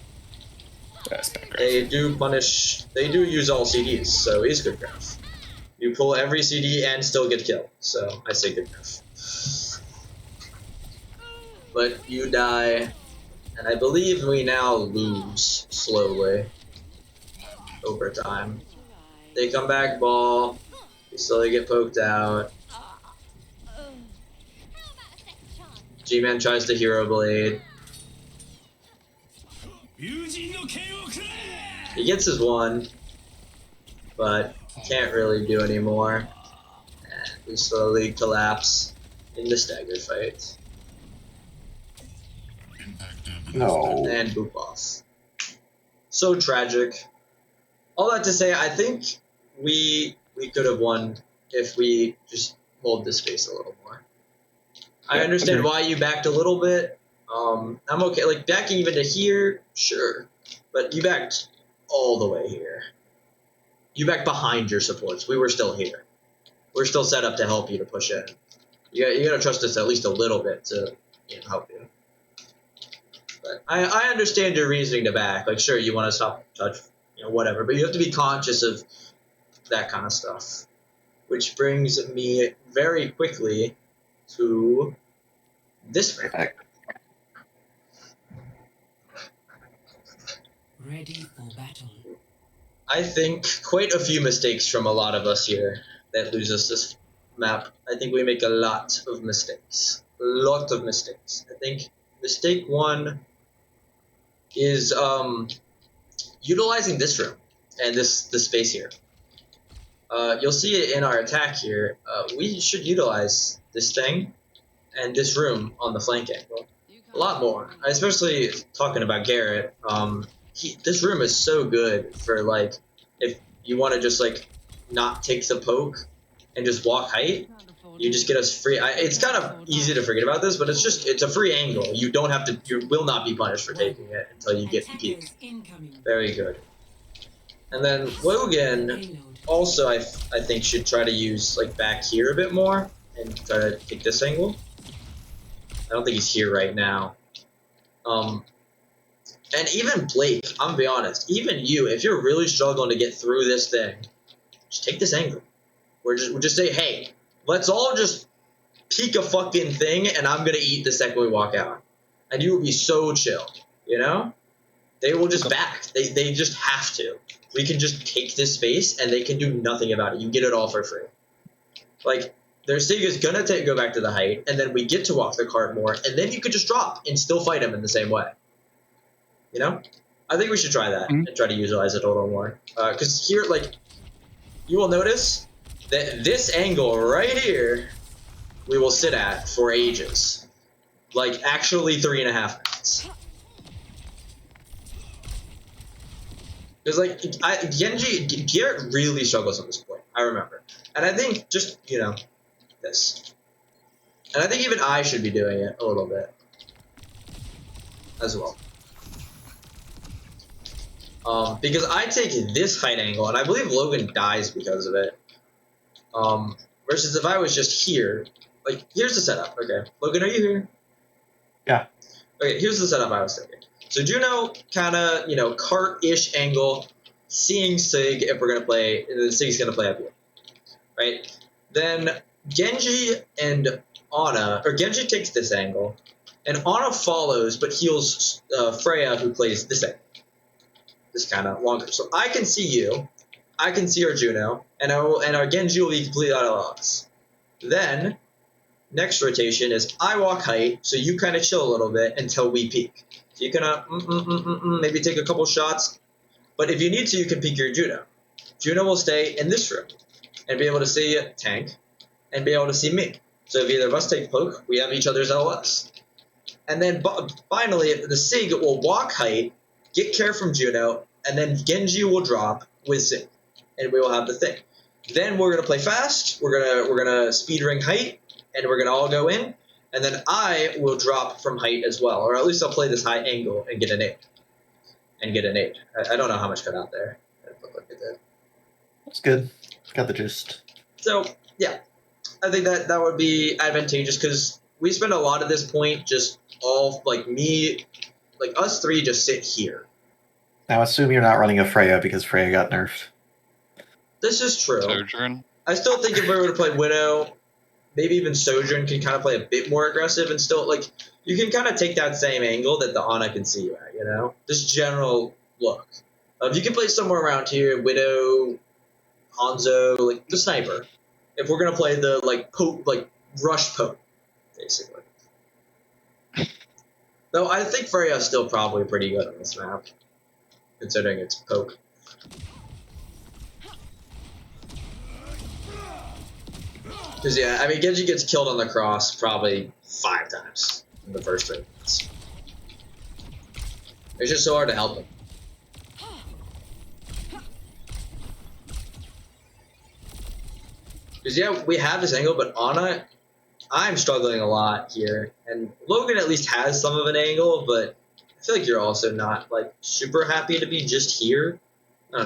That's bad graph. They do punish. They do use all CDs, so it's good graph. You pull every CD and still get killed, so I say good graph. But you die, and I believe we now lose slowly over time. They come back ball, we slowly get poked out. G-Man tries to Hero Blade. 友人の剣をくれ He gets his one, but can't really do anymore. And we slowly collapse in the stagger fight. No. And boop off. So tragic. All that to say, I think we could have won if we just hold this space a little more. I Yeah, understand agree. why you backed a little bit. I'm okay. Like backing even to here, sure, but you backed all the way here. You backed behind your supports. We were still here. We're still set up to help you to push in. You gotta trust us at least a little bit to help you. But I understand your reasoning to back. Like, sure, you want to stop touch, whatever. But you have to be conscious of that kind of stuff. Which brings me very quickly to this map. Ready for battle. I think quite a few mistakes from a lot of us here that lose us this map. I think we make a lot of mistakes. A lot of mistakes. I think mistake one is utilizing this room and this space here. You'll see it in our attack here. We should utilize this thing and this room on the flank angle a lot more. Especially talking about Garrett. This room is so good for like if you want to just like not take the poke and just walk height. You just get us free. It's kind of easy to forget about this, but it's a free angle. You don't have to. You will not be punished for taking it until you get peak. Attackers incoming. Very good. And then Logan Payload. also I think should try to use like back here a bit more and try to take this angle. I don't think he's here right now. And even Blake, I'm gonna be honest, even you, if you're really struggling to get through this thing, just take this angle. We'll just say, hey, let's all just peek a fucking thing, and I'm gonna eat the second we walk out, and you will be so chill. They will just back. They just have to. We can just take this space, and they can do nothing about it. You get it all for free. Like their Sig is gonna go back to the height, and then we get to walk the cart more, and then you could just drop and still fight him in the same way. I think we should try that and try to utilize it a little more. Because here, like, you will notice that this angle right here, we will sit at for ages. Like, actually 3.5 minutes. Because, like, Garrett really struggles on this point, I remember. And I think just, this. And I think even I should be doing it a little bit. As well. Because I take this height angle, and I believe Logan dies because of it. Versus if I was just here, like, here's the setup. Okay, Logan, are you here? Yeah. Okay, here's the setup I was thinking. So Juno kind of, cart-ish angle, seeing Sig if we're gonna play. Sig's gonna play up here, right? Then Genji and Ana, or Genji takes this angle, and Ana follows but heals Freya, who plays this angle. This kind of longer. So I can see you, I can see our Juno, and our Genji will be completely out of us. Then next rotation is I walk height, so you kind of chill a little bit until we peek. So you can maybe take a couple shots, but if you need to, you can peek your Juno. Juno will stay in this room and be able to see tank and be able to see me. So if either of us take poke, we have each other's LS. And then finally, the Sig will walk height, get care from Juno, and then Genji will drop with Sig, and we will have the thing. Then we're gonna play fast. We're gonna speed ring height, and we're gonna all go in, and then I will drop from height as well, or at least I'll play this high angle and get an 8. I don't know how much cut out there. It looked like it did. That's good. Got the gist. So yeah, I think that would be advantageous because we spend a lot of this point just all us three just sit here. Now assume you're not running a Freya because Freya got nerfed. This is true. Sojourn. I still think if we were to play Widow, maybe even Sojourn can kind of play a bit more aggressive and still, you can kind of take that same angle that the Ana can see you at, This general look. If you can play somewhere around here, Widow, Hanzo, the sniper. If we're going to play the, rush poke, basically. Though I think Freya's still probably pretty good on this map, considering it's poke. Because, yeah, Genji gets killed on the cross probably 5 times in the first 3 minutes. It's just so hard to help him. Because, yeah, we have this angle, but Ana, I'm struggling a lot here. And Logan at least has some of an angle, but I feel like you're also not, super happy to be just here.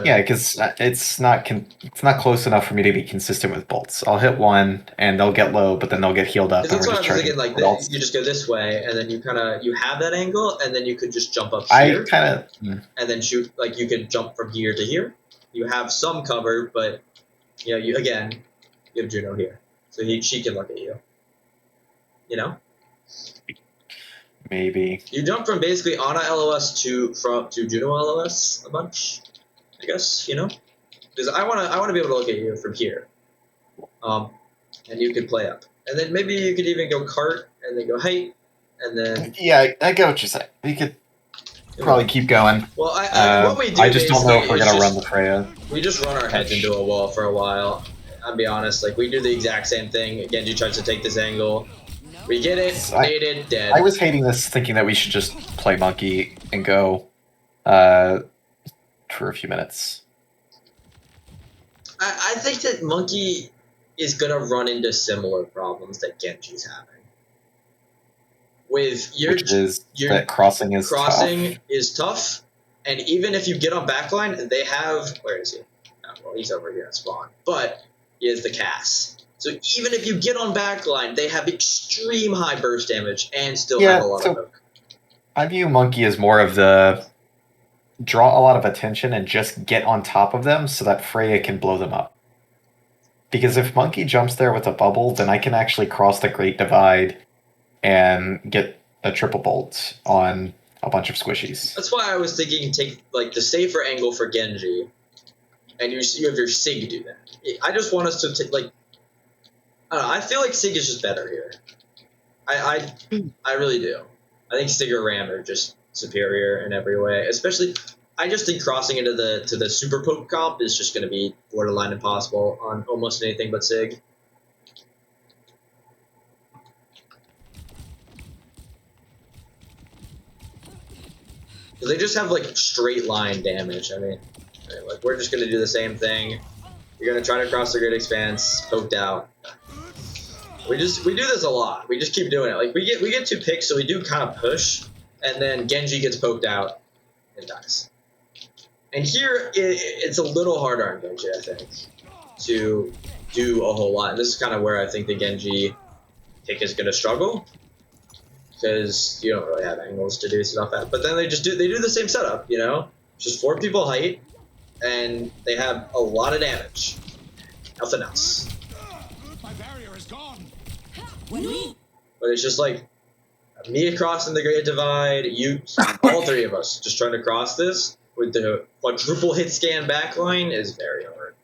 Yeah, because it's not close enough for me to be consistent with bolts. I'll hit one and they'll get low, but then they'll get healed up. That's what I was thinking. You just go this way, and then you have that angle, and then you could just jump up here. And then shoot. You could jump from here to here. You have some cover, but you have Juno here, so she can look at you. Maybe you jump from basically Ana LOS to Juno LOS a bunch. I guess, because I want to be able to look at you from here, and you could play up, and then maybe you could even go cart and then go height, and then I get what you're saying. We could probably keep going. Well, what we do, I just don't know if we're gonna run the Freya. We just run our heads into a wall for a while. I'll be honest, we do the exact same thing. Genji tries to take this angle. We get it, nated, dead. I was hating this, thinking that we should just play Monkey and go for a few minutes. I think that Monkey is going to run into similar problems that Genji's having. With your that crossing is tough, and even if you get on backline, they have... Where is he? Oh, well, he's over here at spawn. But he has the Cass. So even if you get on backline, they have extreme high burst damage and still have a lot of poke. I view Monkey as more of the draw a lot of attention and just get on top of them so that Freya can blow them up. Because if Monkey jumps there with a bubble, then I can actually cross the Great Divide and get a triple bolt on a bunch of squishies. That's why I was thinking take the safer angle for Genji, and you have your Sig do that. I just want us to take I don't know. I feel like Sig is just better here. I really do. I think Sig or Ram are just superior in every way. Especially, I just think crossing into the super poke comp is just going to be borderline impossible on almost anything but Sig. Because they just have straight line damage. We're just going to do the same thing. You're going to try to cross the Great Expanse, poked out. We do this a lot. We just keep doing it. We get 2 picks, so we do kind of push, and then Genji gets poked out and dies. And here it's a little harder on Genji, I think, to do a whole lot. And this is kind of where I think the Genji pick is going to struggle. because you don't really have angles to do stuff at. But then they do the same setup, you know, just 4 people height, and they have a lot of damage. Nothing else. My barrier is gone. But it's just like me crossing the Great Divide, you, all 3 of us just trying to cross this with the quadruple hit scan backline is very hard.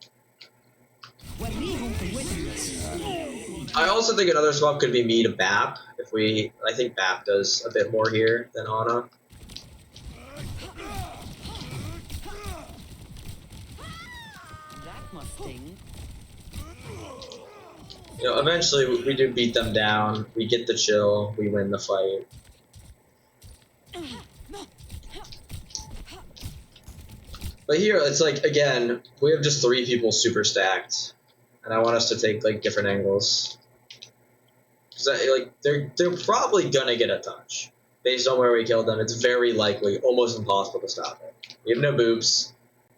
I also think another swap could be me to Bap. I think Bap does a bit more here than Ana. That must sting. You know, eventually we do beat them down. We get the chill. We win the fight. But here, it's like, again, we have just 3 people super stacked. And I want us to take, like, different angles. Because, like, they're probably gonna get a touch. Based on where we killed them, it's very likely, almost impossible to stop it. We have no boops.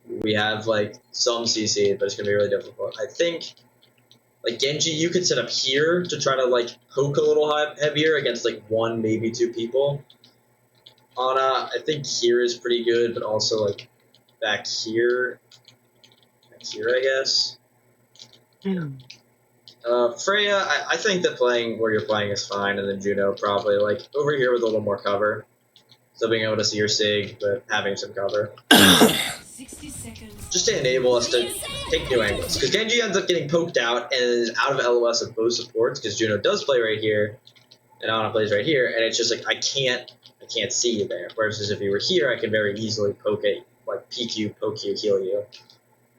We have, like, some CC, but it's gonna be really difficult. I think, like, Genji, you could set up here to try to, like, poke a little heavier against, like, 1, maybe 2 people. Ana, I think here is pretty good, but also, like, back here, I guess. Freya, I think that playing where you're playing is fine, and then Juno probably, like, over here with a little more cover. So being able to see your Sig, but having some cover. 60 seconds. Just to enable us to take new angles. Because Genji ends up getting poked out and is out of LOS of both supports, because Juno does play right here, and Ana plays right here, and it's just like, I can't see you there. Whereas if you were here, I can very easily poke it, like peek you, poke you, heal you,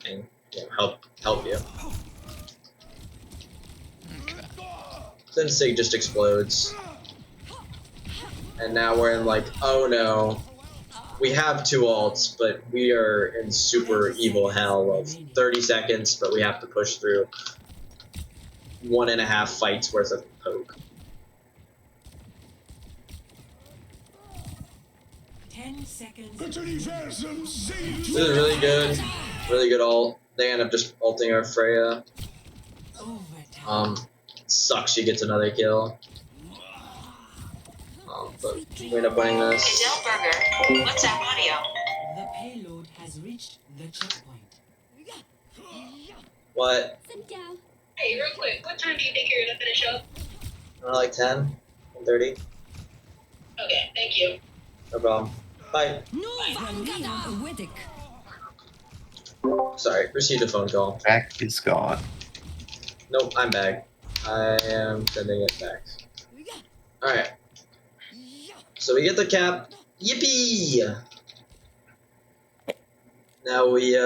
and, you know, help you. Okay. Then Sig just explodes. And now we're in like, oh no. We have 2 ults, but we are in super evil hell of 30 seconds, but we have to push through 1.5 fights worth of poke. 10 seconds. The universum seems This is really good ult. They end up just ulting our Freya. Overtime. Sucks she gets another kill. But we end up winning this. Adele Burger, WhatsApp audio. The payload has reached the checkpoint. What? Hey, real quick, what time do you think you're gonna finish up? Like 10? 30? Okay, thank you. No problem. Bye. Sorry, received a phone call. Back is gone. Nope, I'm back. I am sending it back. Alright. So we get the cap. Yippee! Now we,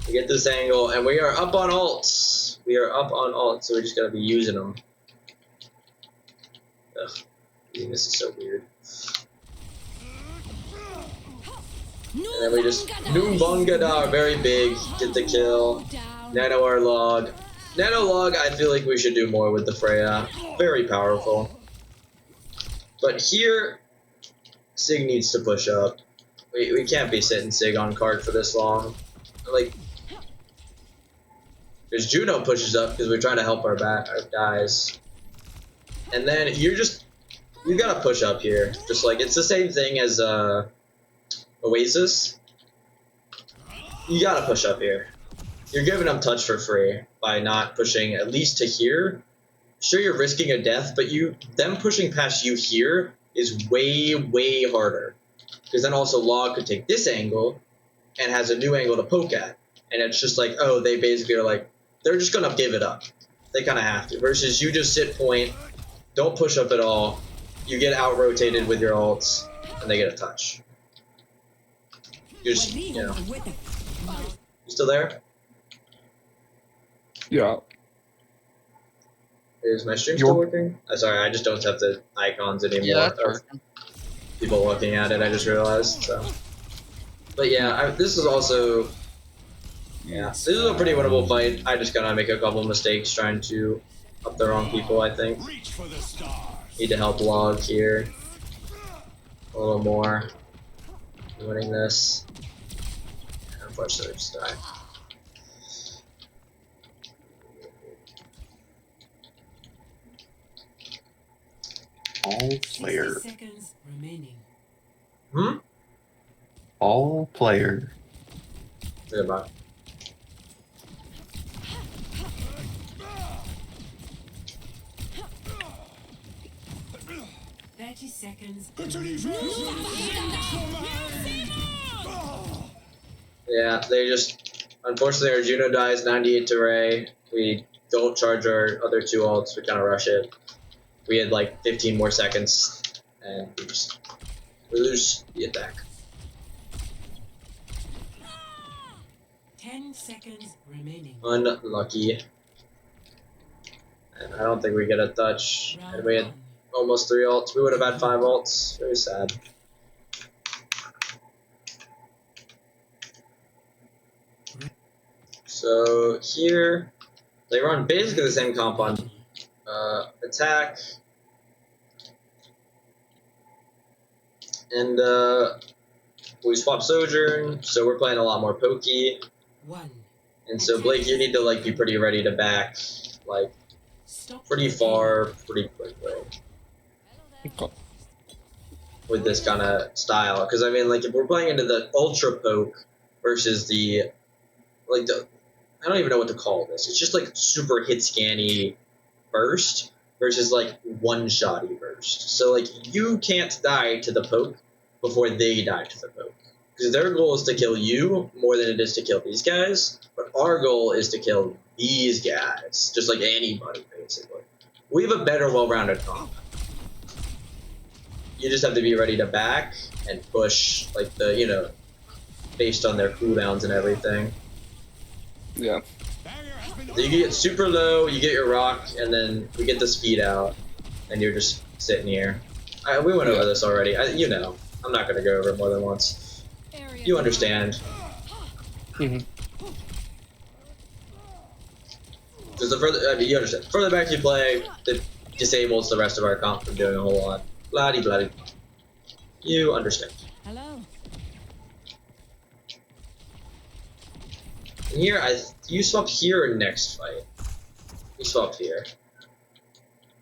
we get this angle, and we are up on ults. We are up on ults, so we just gotta be using them. Ugh, this is so weird. And then we just Noombangadar, very big, get the kill. Nano our log. Nano log, I feel like we should do more with the Freya. Very powerful. But here, Sig needs to push up. We can't be sitting Sig on card for this long. Like, because Juno pushes up because we're trying to help our guys. And then you gotta push up here. Just like, it's the same thing as Oasis. You gotta push up here. You're giving them touch for free by not pushing at least to here. Sure, you're risking a death, but them pushing past you here is way, way harder. Because then also Log could take this angle and has a new angle to poke at. And it's just like, oh, they basically are like, they're just gonna give it up. They kind of have to. Versus you just sit point, don't push up at all. You get out-rotated with your ults, and they get a touch. You just, you know. You still there? Yeah. Is my stream still working? Sorry, I just don't have the icons anymore. Yeah, that's of working. people looking at it, I just realized, so. But yeah, this is also... Yeah, this is a pretty winnable fight. I just gotta make a couple mistakes trying to up the wrong people, I think. reach for the stars. Need to help Log here. A little more. winning this. Unfortunately, just die. All 60 player. seconds remaining. Hmm? All player. Goodbye. 30 seconds. Yeah, they just unfortunately our Juno dies 98 to Ray. We don't charge our other two ults, we kinda rush it. We had like 15 more seconds and we lose the attack. 10 seconds remaining. Unlucky. And I don't think we get a touch. Round And we had one. almost 3 ults. We would have had 5 ults. Very sad. So here, they run basically the same comp on attack. And we swap Sojourn, so we're playing a lot more pokey. 1. And so Blake, you need to like be pretty ready to back, like Stop pretty the far, pretty quickly Okay. with this kind of style. Because I mean, like if we're playing into the ultra poke versus the like the I don't even know what to call this. It's just like super hit scanny burst versus like one shotty burst. So like you can't die to the poke before they die to the poke. Because their goal is to kill you more than it is to kill these guys. But our goal is to kill these guys. Just like anybody, basically. We have a better, well-rounded comp. You just have to be ready to back and push, like the, you know, based on their cooldowns and everything. Yeah. So you get super low, you get your rock, and then we get the speed out, and you're just sitting here. We went over this already. You know, I'm not going to go over it more than once. You understand. Mhm. Because the further, I mean, you understand. The further back you play, it disables the rest of our comp from doing a whole lot. Bloody bloody. You understand. Hello. And here, you swap here in next fight. You swap here.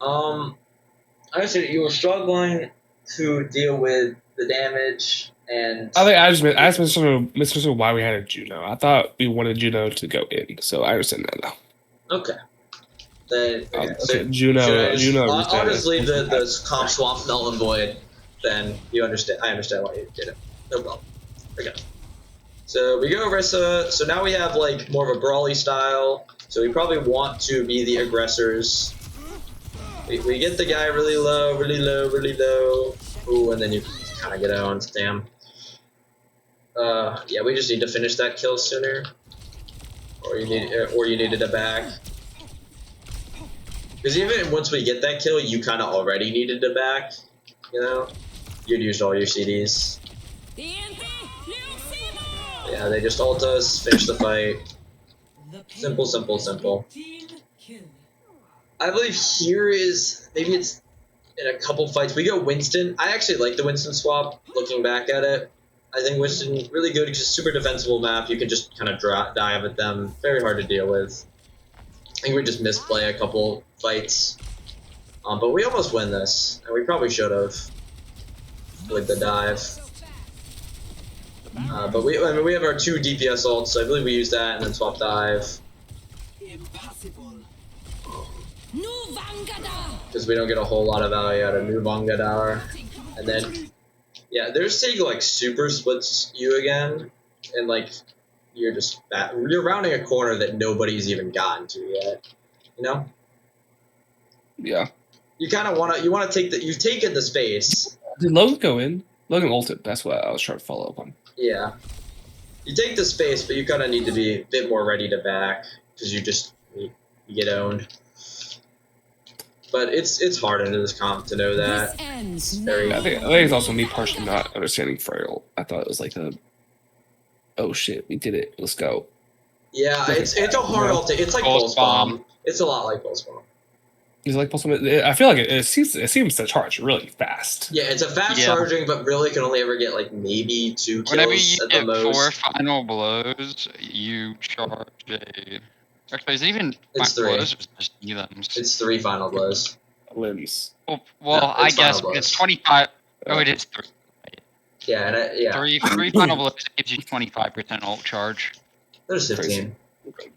I said you were struggling to deal with the damage and. I think I just misunderstood why we had a Juno. I thought we wanted Juno to go in, so I understand that now. Okay. Then okay. So Juno. I'll just leave the comp swap null and void. Then you understand. I understand why you did it. No problem. Okay. So we go Orisa. So now we have like more of a brawly style. So we probably want to be the aggressors. We get the guy really low, really low, really low. Ooh, and then you kind of get owned. Damn. Yeah, we just need to finish that kill sooner. Or you needed a back. Because even once we get that kill, you kind of already needed to back. You know, you'd used all your CDs. Yeah, they just ult us, finish the fight. Simple, simple, simple. I believe here is, maybe it's in a couple fights. We go Winston. I actually like the Winston swap, looking back at it. I think Winston really good because it's a super defensible map. You can just kind of dive at them. Very hard to deal with. I think we just misplay a couple fights. But we almost win this. And we probably should have with the dive. But we have our 2 DPS ults, so I believe we use that and then swap dive. Because we don't get a whole lot of value out of New Vangadar. And then, yeah, there's Sig like super splits you again, and like you're just you're rounding a corner that nobody's even gotten to yet. You know? Yeah. You kind of want to take you've taken the space. Did Logan go in? Logan ulted. That's what I was trying to follow up on. Yeah. You take the space, but you kind of need to be a bit more ready to back because you get owned. But it's hard into this comp to know that. Ends very. I think it's also me partially not understanding Frail. I thought it was like oh shit, we did it. Let's go. Yeah, it's a hard ult. It's like Pulse Bomb. It's a lot like Pulse Bomb. He's like, I feel like it seems to charge really fast. Yeah, it's a fast charging, but really can only ever get like maybe 2 kills Whenever you at the get most. 4 final blows, you charge a. Actually, is it even It's final 3. blows or is it just limbs? It's 3 final blows. Limbs. Well, No, I it's guess final blows. it's 25. Oh, it is 3. Yeah, and yeah. Three final blows gives you 25% ult charge. There's 15. Crazy.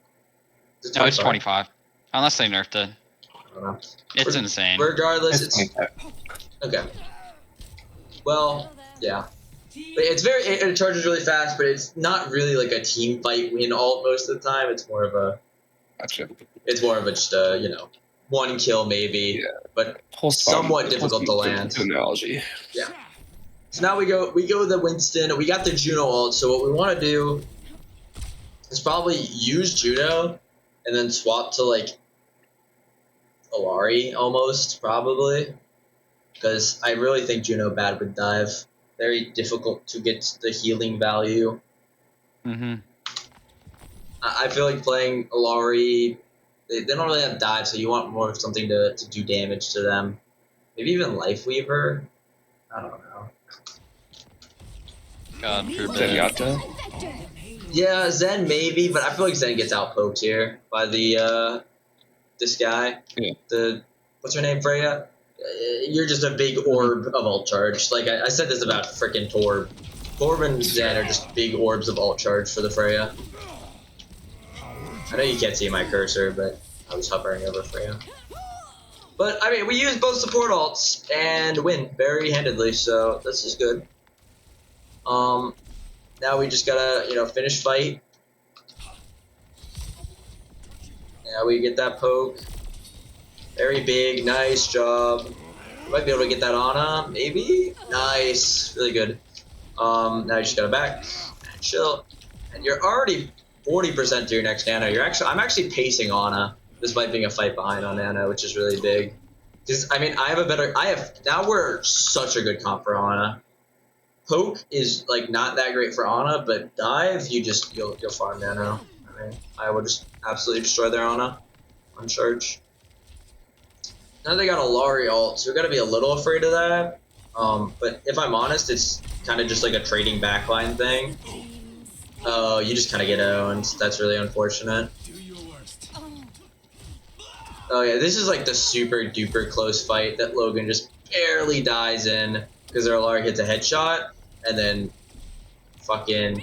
Is it No, it's 25? 25. Unless they nerfed it. I don't know. It's insane. Regardless, It's it's like that. okay. Well, yeah. But it's very it charges really fast, but it's not really like a team fight win ult most of the time. It's more of a Gotcha. just a 1 kill maybe, but somewhat difficult to land. Analogy. Yeah. So now we go the Winston. We got the Juno ult. So what we want to do is probably use Juno and then swap to like Alari almost probably, because I really think Juno bad with dive. Very difficult to get the healing value. Mm-hmm. I feel like playing Alari, they don't really have dive, so you want more of something to do damage to them. Maybe even Life Weaver. I don't know. God forbid. Zenyatta. Yeah, Zen maybe, but I feel like Zen gets outpoked here by the this guy. Yeah. The what's her name, Freya? You're just a big orb of ult charge. Like I said this about frickin' Torb. Torb and Zen are just big orbs of ult charge for the Freya. I know you can't see my cursor, but I was hovering over Freya. But I mean, we use both support ults and win very handedly, so this is good. Now we just gotta, finish fight. Yeah, we get that poke. Very big, nice job. Might be able to get that Ana, maybe? Nice, really good. Now you just gotta back and chill. And you're already 40% to your next Nano. I'm actually pacing Ana, despite being a fight behind on Nano, which is really big. Because, I mean, now we're such a good comp for Ana. Poke is like not that great for Ana, but dive you'll farm Nano. I mean, I will just absolutely destroy their Ana on charge. Now they got a Lari ult, so we gotta be a little afraid of that. But if I'm honest, it's kind of just like a trading backline thing. Oh, you just kind of get owned. That's really unfortunate. Oh yeah, this is like the super duper close fight that Logan just barely dies in because their Lari hits a headshot. And then, fucking,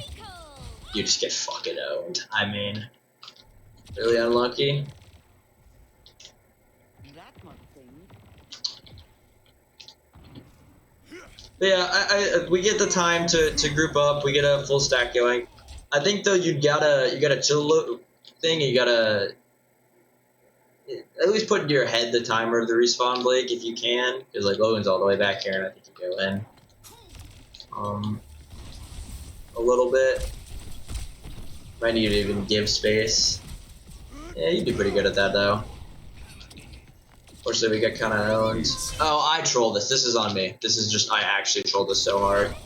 you just get fucking owned. I mean, really unlucky. But yeah, we get the time to group up. We get a full stack going. I think though you gotta chill thing. You gotta at least put into your head the timer of the respawn, Blake, if you can, because like Logan's all the way back here, and I think you go in. A little bit. Might need to even give space. Yeah, you do pretty good at that though. Fortunately, we got kind of owned. Oh, I trolled this. This is on me. This is just, I actually trolled this so hard.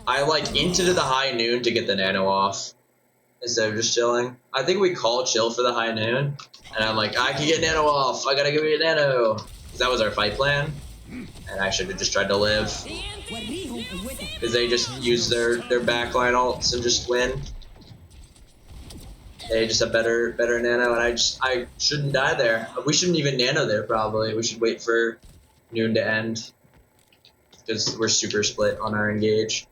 I like into the high noon to get the Nano off instead of just chilling. I think we call chill for the high noon, and I'm like, I can get Nano off. I gotta give me a Nano. That was our fight plan, and I should have just tried to live. Because they just use their backline ults and just win. They just have better Nano, and I shouldn't die there. We shouldn't even Nano there probably. We should wait for noon to end. Because we're super split on our engage.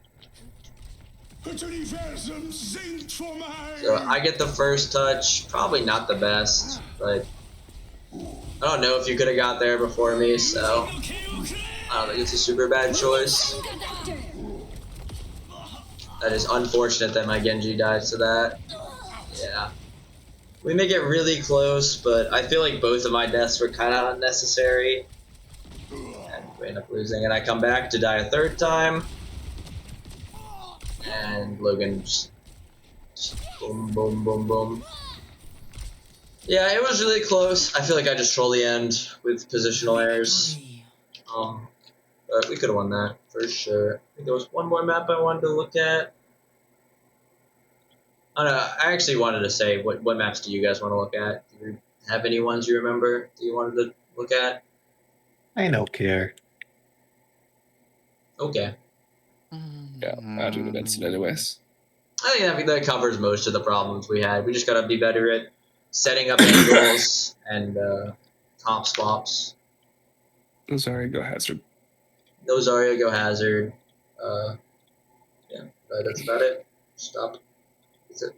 So I get the first touch, probably not the best, but I don't know if you could have got there before me, so I don't think it's a super bad choice. That is unfortunate that my Genji died to that. Yeah. We may get really close, but I feel like both of my deaths were kind of unnecessary. And we end up losing, and I come back to die a third time. And Logan just boom, boom, boom, boom. Yeah, it was really close. I feel like I just trolled the end with positional errors. But we could have won that for sure. I think there was one more map I wanted to look at. I don't know. I actually wanted to say, what maps do you guys want to look at? Do you have any ones you remember that you wanted to look at. I don't care. Okay. Yeah, I do against it anyways. I think that covers most of the problems we had. We just gotta be better at setting up angles and comp swaps. Sorry, go Hazard. No Zarya, go Hazard. Yeah, that's about it. Stop. That's it.